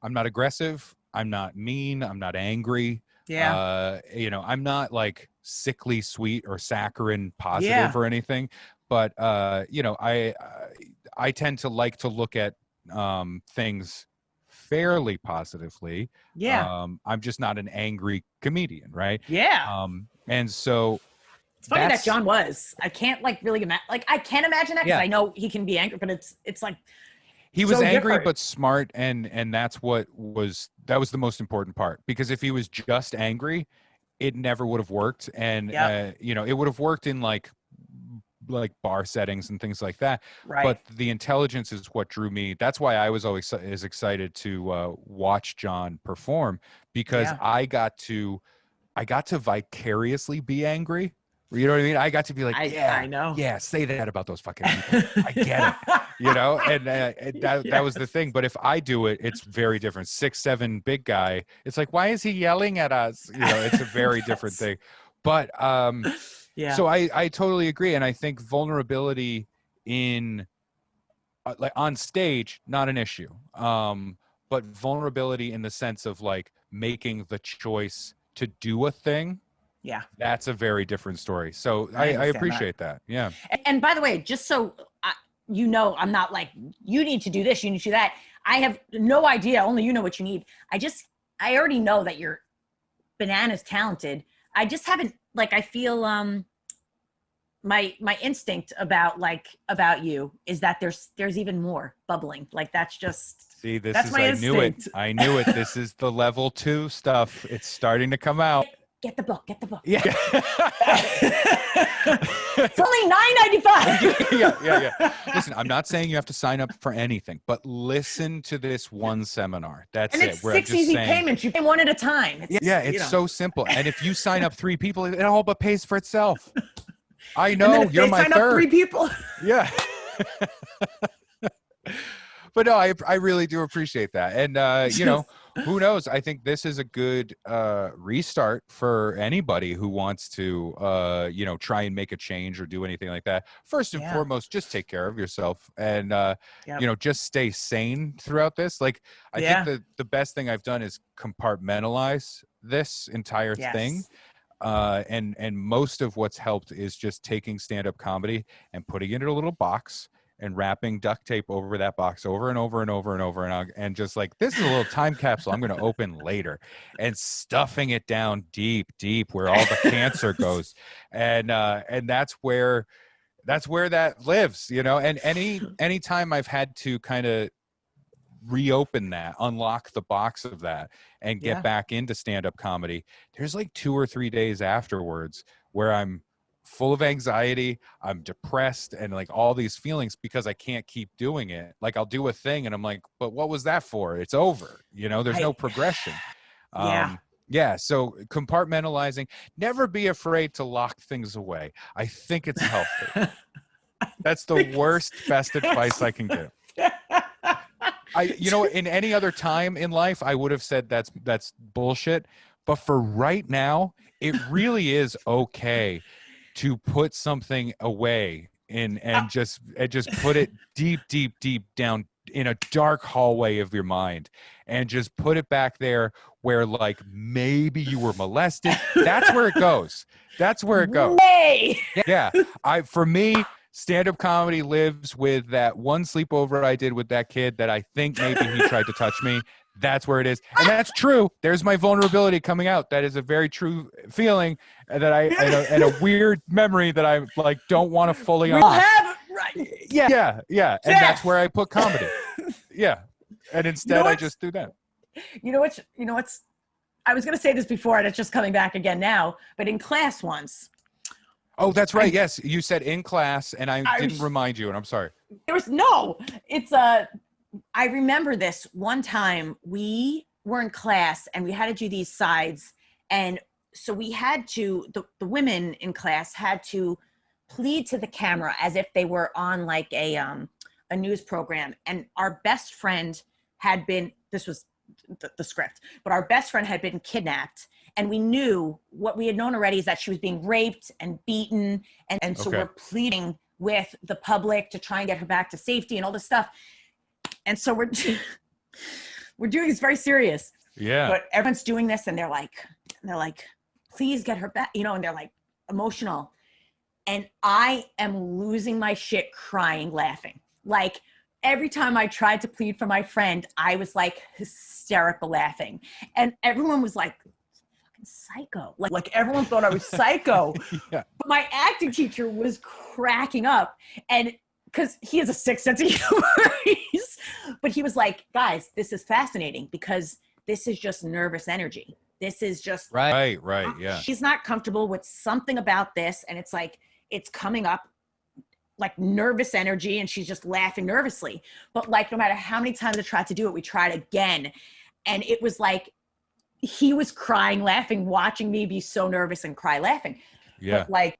aggressive. I'm not mean. I'm not angry. Yeah. I'm not like sickly sweet or saccharine positive or anything. But I tend to like to look at things fairly positively. Yeah. I'm just not an angry comedian, right? Yeah. And so it's funny that John was. I can't like really imagine. Like I can't imagine that because I know he can be angry, but it's like he was so angry different. but smart, and that was the most important part. Because if he was just angry, it never would have worked, and it would have worked in like bar settings and things like that. Right. But the intelligence is what drew me. That's why I was always as excited to watch John perform, because I got to vicariously be angry. You know what I mean? I got to be like, I know. Yeah, say that about those fucking people. I get it. And that was the thing. But if I do it, it's very different. 6'7" big guy. It's like, why is he yelling at us? It's a very different thing. But so I totally agree. And I think vulnerability in like on stage, not an issue. But vulnerability in the sense of like making the choice to do a thing. Yeah. That's a very different story. So I appreciate that. Yeah. And by the way, just so I'm not like, you need to do this, you need to do that. I have no idea. Only you know what you need. I already know that you're bananas talented. I just haven't, like, I feel my instinct about you is that there's even more bubbling. Like that's just I knew it. This is the level 2 stuff. It's starting to come out. get the book, get the book. Yeah. It's only $9.95. Yeah. Listen, I'm not saying you have to sign up for anything, but listen to this one seminar. That's And it. it's Where I'm 6 just easy saying, payments. You And one at a time. it's so simple. And if you sign up 3 people, it all but pays for itself. I And then know if you're they my sign up 3 third. people. Yeah. But no, I really do appreciate that. And, who knows? I think this is a good restart for anybody who wants to, try and make a change or do anything like that. First and foremost, just take care of yourself and, just stay sane throughout this. Like, I think the best thing I've done is compartmentalize this entire thing. And most of what's helped is just taking stand-up comedy and putting it in a little box and wrapping duct tape over that box over and over and over and over and just like, this is a little time capsule I'm going to open later, and stuffing it down deep where all the cancer goes. And that's where that lives, and any time I've had to kind of reopen that, unlock the box of that, and get back into stand-up comedy, there's like 2 or 3 days afterwards where I'm full of anxiety, I'm depressed, and like all these feelings because I can't keep doing it. Like, I'll do a thing and I'm like, but what was that for? It's over. There's no progression. So compartmentalizing, never be afraid to lock things away. I think it's healthy. That's the best advice I can give. In any other time in life, I would have said that's bullshit. But for right now, it really is okay to put something away and just put it deep down in a dark hallway of your mind, and just put it back there where like maybe you were molested. That's where it goes. That's where it goes. Hey! Yeah. For me, stand-up comedy lives with that one sleepover I did with that kid that I think maybe he tried to touch me. That's where it is. And that's true. There's my vulnerability coming out. That is a very true feeling that and a weird memory that I like don't want to fully We'll have it right. Yeah. And that's where I put comedy. Yeah. And instead I just do that. You know what's I was going to say this before and it's just coming back again now, but in class once. Oh, that's right. Yes. You said in class and I didn't remind you, and I'm sorry. I remember this one time we were in class and we had to do these sides. And so we had to, the women in class had to plead to the camera as if they were on like a news program. And our best friend had been, this was the script, but our best friend had been kidnapped. And we knew what we had known already is that she was being raped and beaten. And so we're pleading with the public to try and get her back to safety and all this stuff. And so we're doing this very serious. Yeah. But everyone's doing this and they're like, please get her back, and they're like emotional. And I am losing my shit, crying, laughing. Like every time I tried to plead for my friend, I was like hysterical laughing. And everyone was like, fucking psycho. Like everyone thought I was psycho. Yeah. But my acting teacher was cracking up. And because he has a sick sense of humor. But he was like, guys, this is fascinating because this is just nervous energy. This is just right. Yeah. She's not comfortable with something about this. And it's like, it's coming up like nervous energy and she's just laughing nervously. But like, no matter how many times I tried to do it, we tried again. And it was like, he was crying, laughing, watching me be so nervous and cry laughing. Yeah. But like,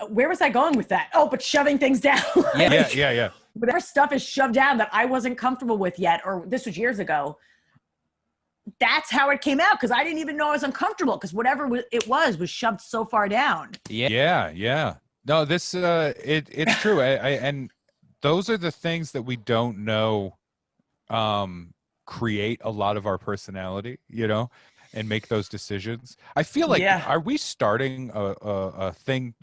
where was I going with that? Oh, but shoving things down. Yeah. Whatever stuff is shoved down that I wasn't comfortable with yet, or this was years ago, that's how it came out because I didn't even know I was uncomfortable because whatever it was shoved so far down. Yeah. No, this it's true. And those are the things that we don't know create a lot of our personality, and make those decisions. I feel like, are we starting a thing?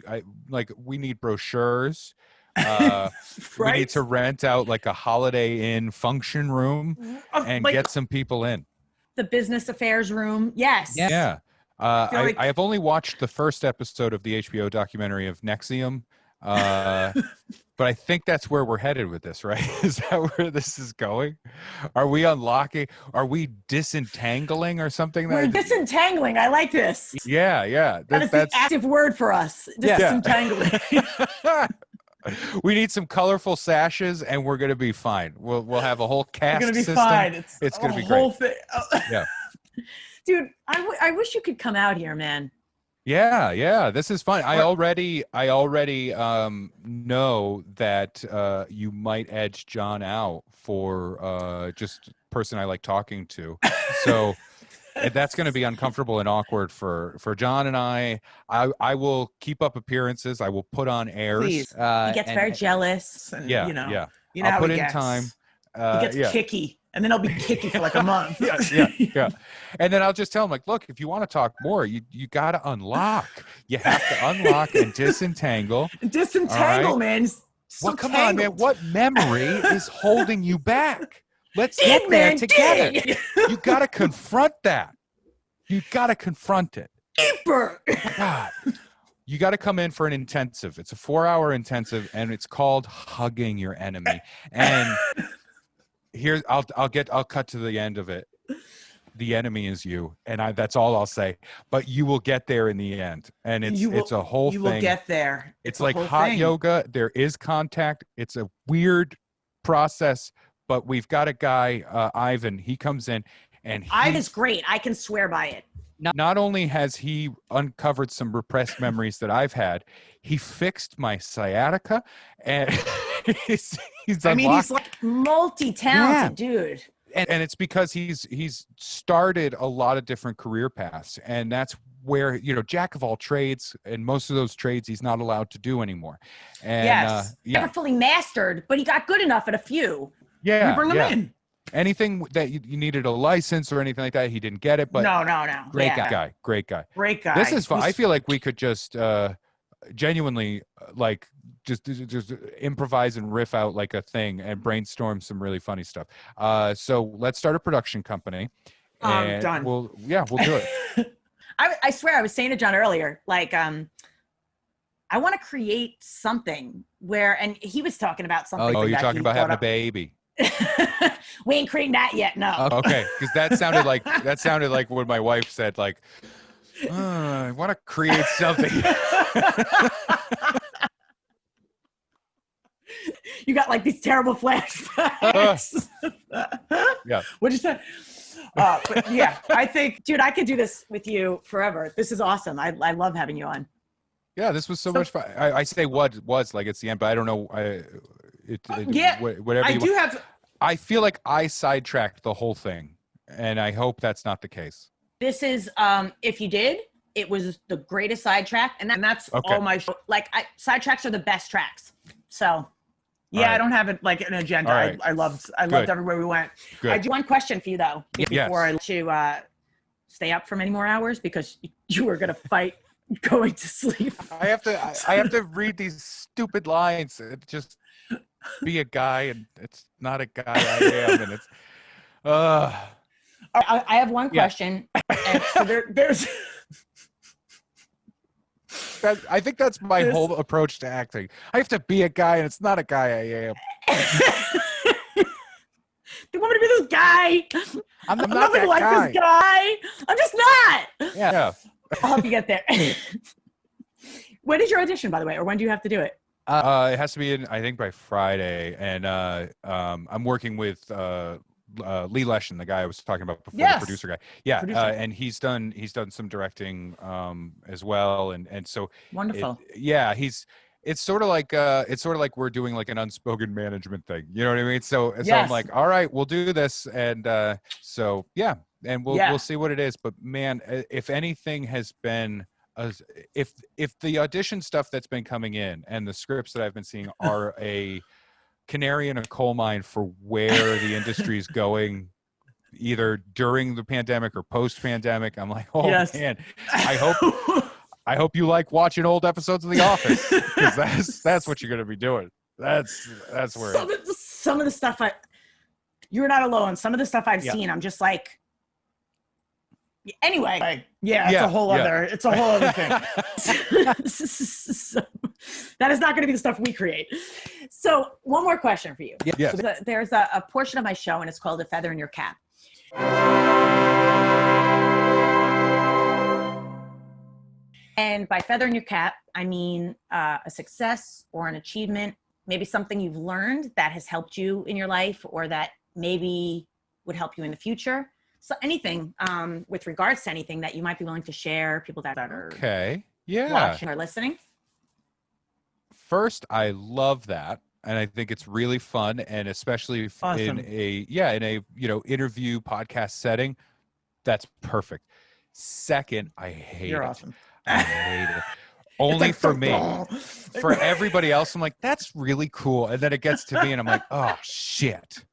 Like we need brochures. We need to rent out like a Holiday Inn function room and get some people in. The business affairs room. Yes. Yeah. I have only watched the first episode of the HBO documentary of Nexium. but I think that's where we're headed with this, right? Is that where this is going? Are we unlocking? Are we disentangling or something? We're disentangling. I like this. Yeah. That is the active word for us. Disentangling. We need some colorful sashes, and we're gonna be fine. We'll have a whole cast We're gonna be system. fine. It's gonna be whole great. Thing. Yeah. Dude, I wish you could come out here, man. Yeah. This is fun. I already know that you might edge John out for just person I like talking to. So that's going to be uncomfortable and awkward for John and I. I will keep up appearances. I will put on airs. Please. He gets very jealous. And, Yeah, you know, yeah. You know I'll how put he in gets. time. He gets kicky, and then I'll be kicky for like a month. Yeah. And then I'll just tell him, like, look, if you want to talk more, you got to unlock. You have to unlock and disentangle. Disentangle, right? man. So Come on, man. tangled. What memory is holding you back? Let's get there together. You got to confront that. You got to confront it. Deeper. God. You got to come in for an intensive. It's a 4-hour intensive, and it's called hugging your enemy. And here's I'll cut to the end of it. The enemy is you, and that's all I'll say. But you will get there in the end, and it's a whole thing. You will get there. It's like hot yoga. There is contact. It's a weird process, but we've got a guy, Ivan. He comes in, and Ivan's great. I can swear by it. Not only has he uncovered some repressed memories that I've had, he fixed my sciatica, and he's he's like multi-talented, dude. And it's because he's started a lot of different career paths, and that's where, jack of all trades, and most of those trades he's not allowed to do anymore. And never fully mastered, but he got good enough at a few. Yeah, we bring him in. Anything that you needed a license or anything like that, he didn't get it. But no. Great guy. This is fun. I feel like we could just genuinely like just improvise and riff out like a thing and brainstorm some really funny stuff. So let's start a production company. And done. We'll do it. I swear, I was saying to John earlier, like, I want to create something where, and he was talking about something. Oh, you're talking about having a baby. We ain't creating that yet. No. Okay, because that sounded like what my wife said. Like, I want to create something. You got like these terrible flashbacks. Yeah. What'd you say? But yeah, I think, dude, I could do this with you forever. This is awesome. I love having you on. Yeah, this was so much fun. I say what was like it's the end, but I don't know. Whatever. I feel like I sidetracked the whole thing, and I hope that's not the case. This is, if you did, it was the greatest sidetrack, and that's okay. all my sidetracks are the best tracks. So, yeah, right. I don't have it like an agenda. Right. I loved everywhere we went. Good. I do one question for you though before I let you stay up for many more hours because you were gonna fight going to sleep. I have to read these stupid lines. It just be a guy, and it's not a guy I am, and it's. I have one question. And so there's. I think that's my whole approach to acting. I have to be a guy, and it's not a guy I am. They want me to be this guy. I'm not that like guy. This guy. I'm just not. Yeah. I'll help you get there. When is your audition, by the way, or when do you have to do it? It has to be in, I think, by Friday, and I'm working with Lee Leshin, the guy I was talking about before, the producer guy. Yeah, and he's done some directing as well, and so wonderful. It's sort of like we're doing like an unspoken management thing. You know what I mean? So I'm like, all right, we'll do this, and so yeah, and we'll see what it is. But man, if anything has been. If the audition stuff that's been coming in and the scripts that I've been seeing are a canary in a coal mine for where the industry is going, either during the pandemic or post-pandemic, I'm like, man, I hope you like watching old episodes of The Office, because that's what you're going to be doing. That's where some of the stuff you're not alone. Some of the stuff I've seen, I'm just like. Anyway, it's a whole other thing. That is not going to be the stuff we create. So one more question for you. Yes. So there's a portion of my show, and it's called A Feather in Your Cap. And by feather in your cap, I mean a success or an achievement, maybe something you've learned that has helped you in your life or that maybe would help you in the future. So anything with regards to anything that you might be willing to share, people that are watching or listening. First, I love that. And I think it's really fun, and especially Awesome. in a interview podcast setting, that's perfect. Second, I hate You're it. awesome. I hate it. Only for me. For everybody else, I'm like, that's really cool. And then it gets to me and I'm like, oh shit.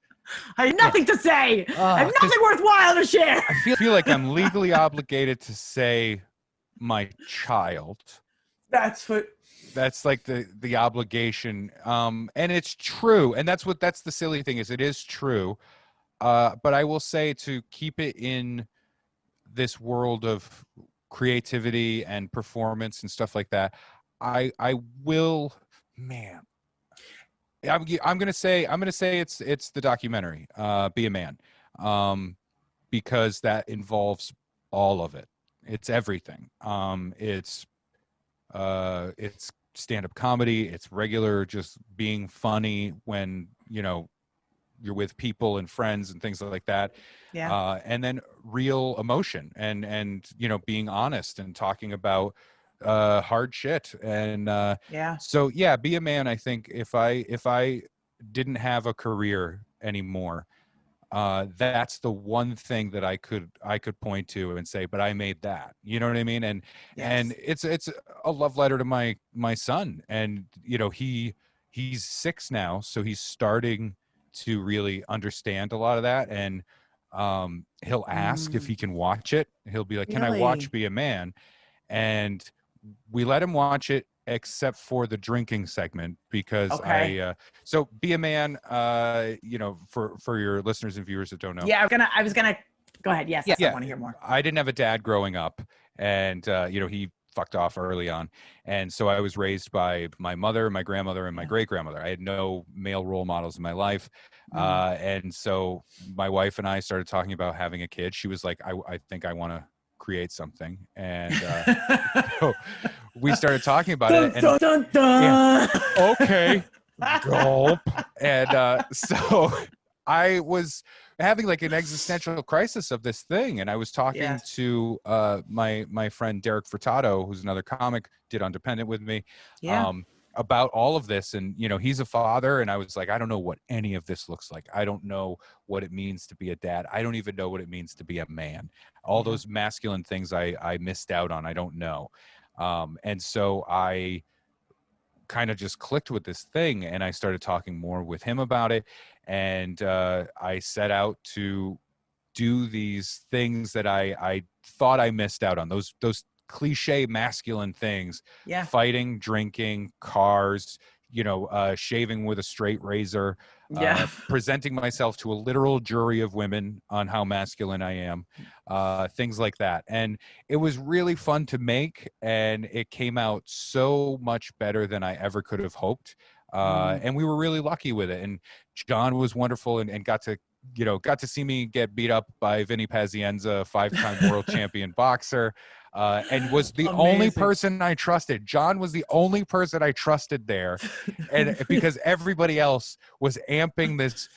I have nothing to say. I have nothing worthwhile to share. I feel like I'm legally obligated to say my child. That's That's like the obligation. And it's true. And that's the silly thing is, it is true. But I will say, to keep it in this world of creativity and performance and stuff like that, I'm gonna say it's the documentary, Be a Man, because that involves all of it. It's everything. It's stand-up comedy. It's regular, just being funny when you're with people and friends and things like that. Yeah. And then real emotion and being honest and talking about hard shit. And so Be a Man, I think if I didn't have a career anymore, that's the one thing that I could point to and say, but I made that. You know what I mean? And it's a love letter to my son. And he's 6 now, so he's starting to really understand a lot of that. And he'll ask if he can watch it. He'll be like, can I watch Be a Man? And we let him watch it, except for the drinking segment, because so Be a Man, for your listeners and viewers that don't know. Yeah, I was gonna go ahead. Yes, I want to hear more. I didn't have a dad growing up, and he fucked off early on. And so I was raised by my mother, my grandmother, and my great-grandmother. I had no male role models in my life. And so my wife and I started talking about having a kid. She was like, I think I want to create something. And so we started talking about it. And okay, gulp. And so I was having like an existential crisis of this thing. And I was talking to my friend Derek Furtado, who's another comic, did Undependent with me, about all of this. And, he's a father. And I was like, I don't know what any of this looks like. I don't know what it means to be a dad. I don't even know what it means to be a man. All those masculine things I missed out on. I don't know. And so I kind of just clicked with this thing, and I started talking more with him about it. And I set out to do these things that I thought I missed out on, those cliche masculine things, fighting, drinking, cars, shaving with a straight razor, presenting myself to a literal jury of women on how masculine I am, things like that. And it was really fun to make, and it came out so much better than I ever could have hoped. And we were really lucky with it. And John was wonderful and got to see me get beat up by Vinny Pazienza, 5-time world champion boxer, and was the only person I trusted. John was the only person I trusted there. And because everybody else was amping this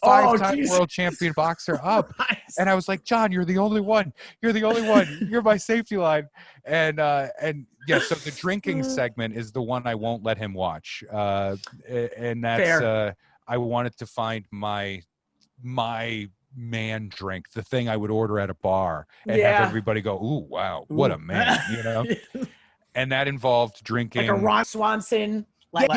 5-time world champion boxer up. Nice. And I was like, John, you're the only one. You're the only one. You're my safety line. And so the drinking segment is the one I won't let him watch. And that's, fair. I wanted to find my man drink, the thing I would order at a bar and have everybody go, ooh, wow, what a man, And that involved drinking. Like a Ron Swanson. But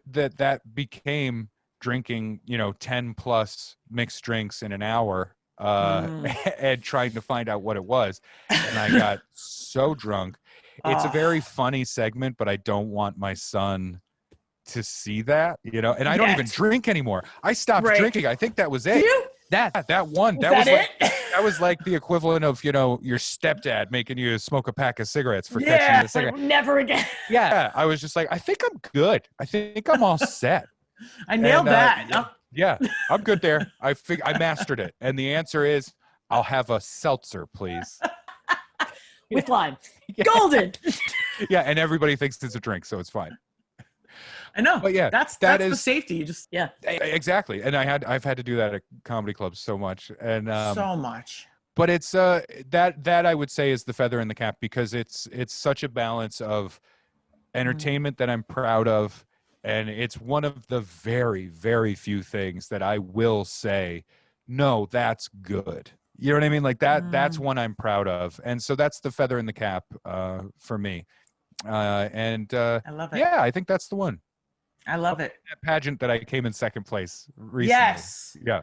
that became drinking, 10 plus mixed drinks in an hour, and trying to find out what it was. And I got so drunk. It's a very funny segment, but I don't want my son to see that, and I don't even drink anymore. I stopped drinking. I think that was it. You? That one. That was it? That was like the equivalent of, your stepdad making you smoke a pack of cigarettes for catching the it's like, cigarette. never again. Yeah, I was just like, I think I'm good. I think I'm all set. I nailed that. Yeah, I'm good there. I mastered it. And the answer is, I'll have a seltzer, please. With lime. Golden. Yeah, and everybody thinks it's a drink, so it's fine. I know. But yeah, that's that the is safety. You just exactly. And I've had to do that at comedy clubs so much, and so much. But it's that I would say is the feather in the cap, because it's such a balance of entertainment that I'm proud of, and it's one of the very, very few things that I will say, no, that's good. You know what I mean? Like that's one I'm proud of, and so that's the feather in the cap for me. And I love it. Yeah, I think that's the one. I love it. That pageant that I came in second place recently. Yes. Yeah.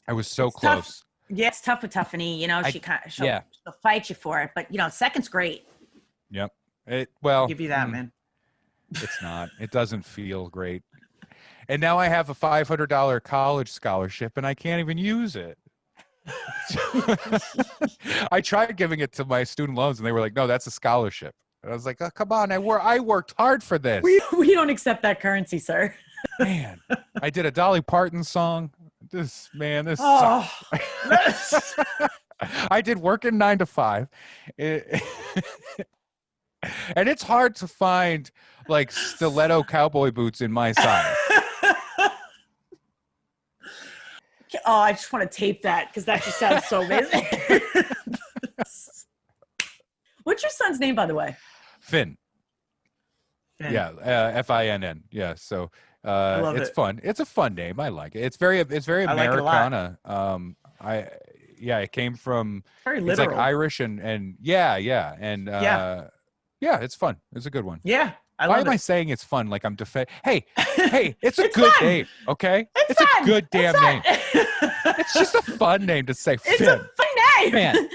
I was so It's close. tough. Yeah, it's tough with Tuffany. She'll fight you for it, but second's great. Yep. I'll give you that, man. It's not. It doesn't feel great. And now I have a $500 college scholarship, and I can't even use it. I tried giving it to my student loans, and they were like, "No, that's a scholarship." And I was like, "Oh, come on! I worked hard for this." We don't accept that currency, sir. Man, I did a Dolly Parton song. This Oh. sucks. I did working 9 to 5. And it's hard to find like stiletto cowboy boots in my size. Oh, I just want to tape that because that just sounds so amazing. What's your son's name, by the way? Finn. Yeah, Finn. Yeah, so it's fun. It's a fun name. I like it. It's very Americana. It came from very it's literal. like Irish and yeah, it's fun. It's a good one. Yeah. Why am I saying it's fun? Like I'm Hey, it's a good fun. name, okay? It's fun. A good damn name. It's just a fun name to say. It's Finn. a fun name. Finn.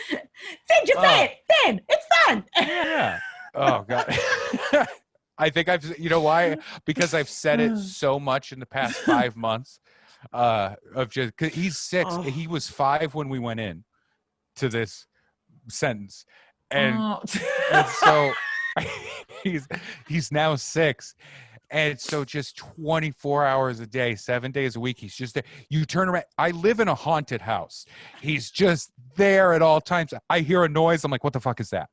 Finn, just say it. Finn. It's fun. Yeah. Oh God. I think you know why? Because I've said it so much in the past 5 months. Of just cause he's 6. Oh. He was 5 when we went in to this sentence, and so he's now 6. And so just 24 hours a day, 7 days a week, he's just there. You turn around. I live in a haunted house. He's just there at all times. I hear a noise. I'm like, what the fuck is that?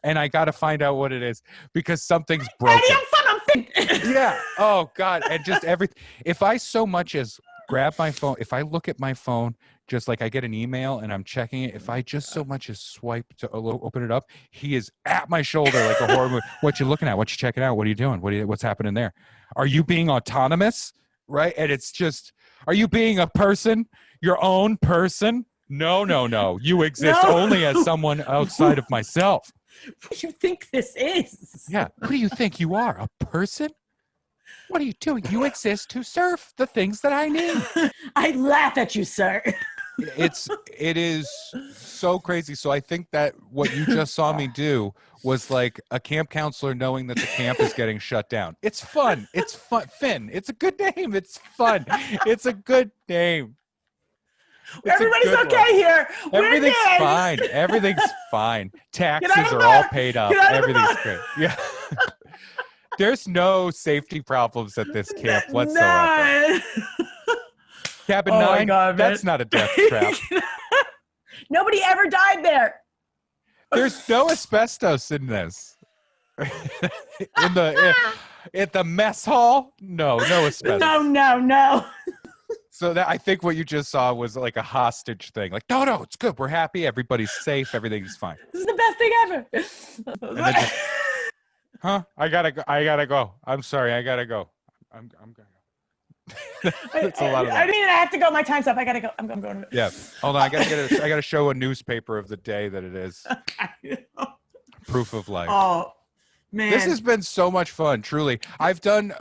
And I got to find out what it is because something's broken. Yeah. Oh God. And just everything. If I so much as grab my phone, if I look at my phone, just like I get an email and I'm checking it, if I just so much as swipe to open it up, he is at my shoulder like a horror movie. What you looking at? What you checking out? What are you doing? What's happening there? Are you being autonomous? Right? And it's just, are you being a person? Your own person? No. You exist only as someone outside of myself. What do you think this is? Yeah. Who do you think you are? A person? What are you doing? You exist to serve the things that I need. I laugh at you, sir. It is so crazy. So I think that what you just saw me do was like a camp counselor knowing that the camp is getting shut down. It's fun. It's fun. Finn. It's a good name. It's fun. It's a good name. Everybody's okay here. Everything's fine. Everything's fine. Taxes are all paid up. Everything's great. Yeah. There's no safety problems at this camp whatsoever. Cabin 9, God, that's not a death trap. Nobody ever died there. There's no asbestos in this. in the mess hall? No asbestos. No. So I think what you just saw was like a hostage thing. Like, no, it's good. We're happy. Everybody's safe. Everything's fine. This is the best thing ever. And then just, I gotta go. I'm sorry. I gotta go. I'm gonna go. It's a lot of I mean, I have to go. My time's up. I gotta go. I'm going. Yeah. Hold on. I gotta show a newspaper of the day that it is. Proof of life. Oh, man. This has been so much fun, truly. I've done,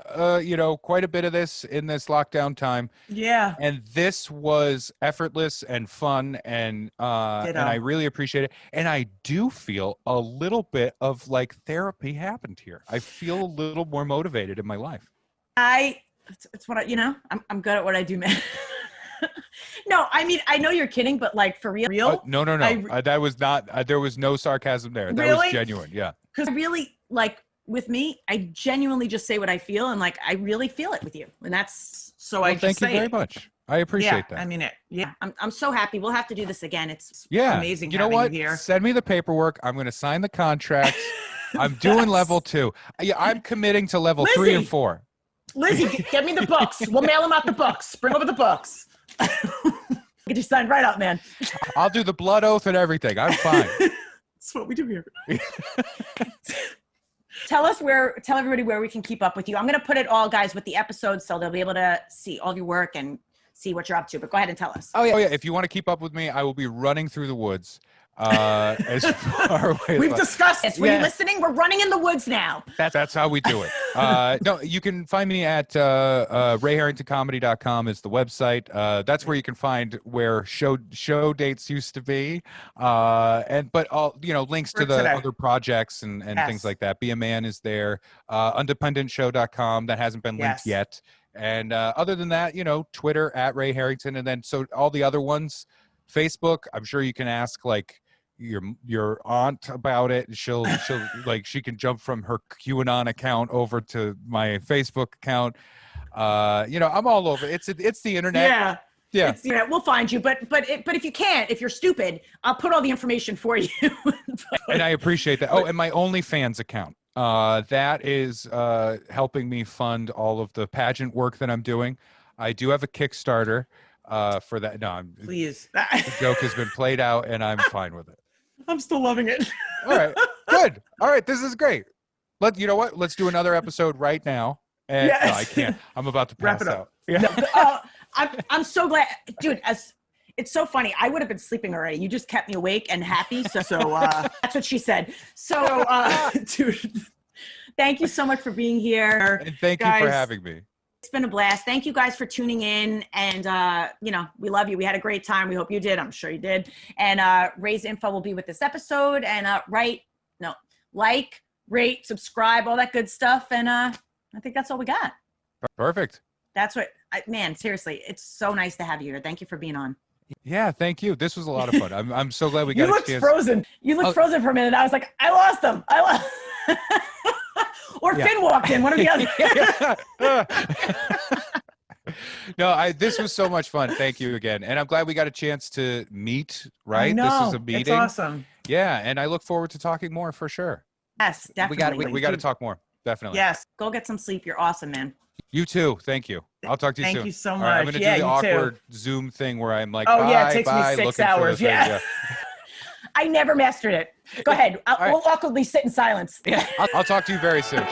quite a bit of this in this lockdown time. Yeah. And this was effortless and fun, and I really appreciate it. And I do feel a little bit of like therapy happened here. I feel a little more motivated in my life. It's what I'm good at what I do, man. No, I mean, I know you're kidding, but like for real. No. That was not. There was no sarcasm there. That Really? was genuine. Yeah. Because really, like with me, I genuinely just say what I feel, and like I really feel it with you, and that's So Well, I just thank you say very it. much. I appreciate Yeah, that. I mean it. Yeah. I'm so happy. We'll have to do this again. It's Yeah. Amazing You know having what? you here. Send me the paperwork. I'm going to sign the contracts. I'm doing That's- level 2. Yeah, I'm committing to level 3 and Lizzie! 4. Lizzie, get me the books. We'll mail them out the books. Bring over the books. get you signed right up, man. I'll do the blood oath and everything. I'm fine. That's what we do here. Tell everybody where we can keep up with you. I'm going to put it all, guys, with the episodes, so they'll be able to see all of your work and see what you're up to. But go ahead and tell us. Oh yeah. If you want to keep up with me, I will be running through the woods as far away as We've possible. discussed Yes, were you listening? We're running in the woods now. That's how we do it. No, you can find me at rayharringtoncomedy.com is the website. That's where you can find where show dates used to be, but all links to For the today. other projects and Yes. things like that. Be a Man is there. Undependentshow.com that hasn't been linked Yes. yet. And other than that, Twitter at Ray Harrington, and then so all the other ones, Facebook. I'm sure you can ask like your aunt about it. She'll like she can jump from her QAnon account over to my Facebook account. I'm all over. It's the internet. Yeah. Yeah. It's, we'll find you. But if you can't, if you're stupid, I'll put all the information for you. And I appreciate that. Oh, and my OnlyFans account. That is helping me fund all of the pageant work that I'm doing. I do have a Kickstarter for that. No, Please. the joke has been played out, and I'm fine with it. I'm still loving it. All right, good. All right, this is great. You know what? Let's do another episode right now. And Yes. no, I can't. I'm about to Wrap pass it up. out. Yeah. I'm so glad, dude. It's so funny. I would have been sleeping already. You just kept me awake and happy. So that's what she said. So, Dude. thank you so much for being here. And thank you Guys. for having me. It's been a blast. Thank you guys for tuning in. And, we love you. We had a great time. We hope you did. I'm sure you did. And Ray's info will be with this episode. And like, rate, subscribe, all that good stuff. And I think that's all we got. Perfect. That's what, man, seriously, it's so nice to have you here. Thank you for being on. Yeah, thank you. This was a lot of fun. I'm so glad we You got a looked chance. frozen. You looked Oh. frozen for a minute. I was like, I lost him. Or Yeah. Finn walked in, one of the other. No, this was so much fun. Thank you again. And I'm glad we got a chance to meet, right? I know. This is a meeting. It's awesome. Yeah, and I look forward to talking more for sure. Yes, definitely. We got to talk more. Definitely. Yes. Go get some sleep. You're awesome, man. You too. Thank you. I'll talk to you soon. Thank you so All right, I'm much. going to Yeah, do the you too. awkward Zoom thing where I'm like, Oh, bye, yeah, it takes me bye, 6 looking for the hours, thing. yeah. I never mastered it. Go ahead. right. We'll awkwardly sit in silence. I'll talk to you very soon.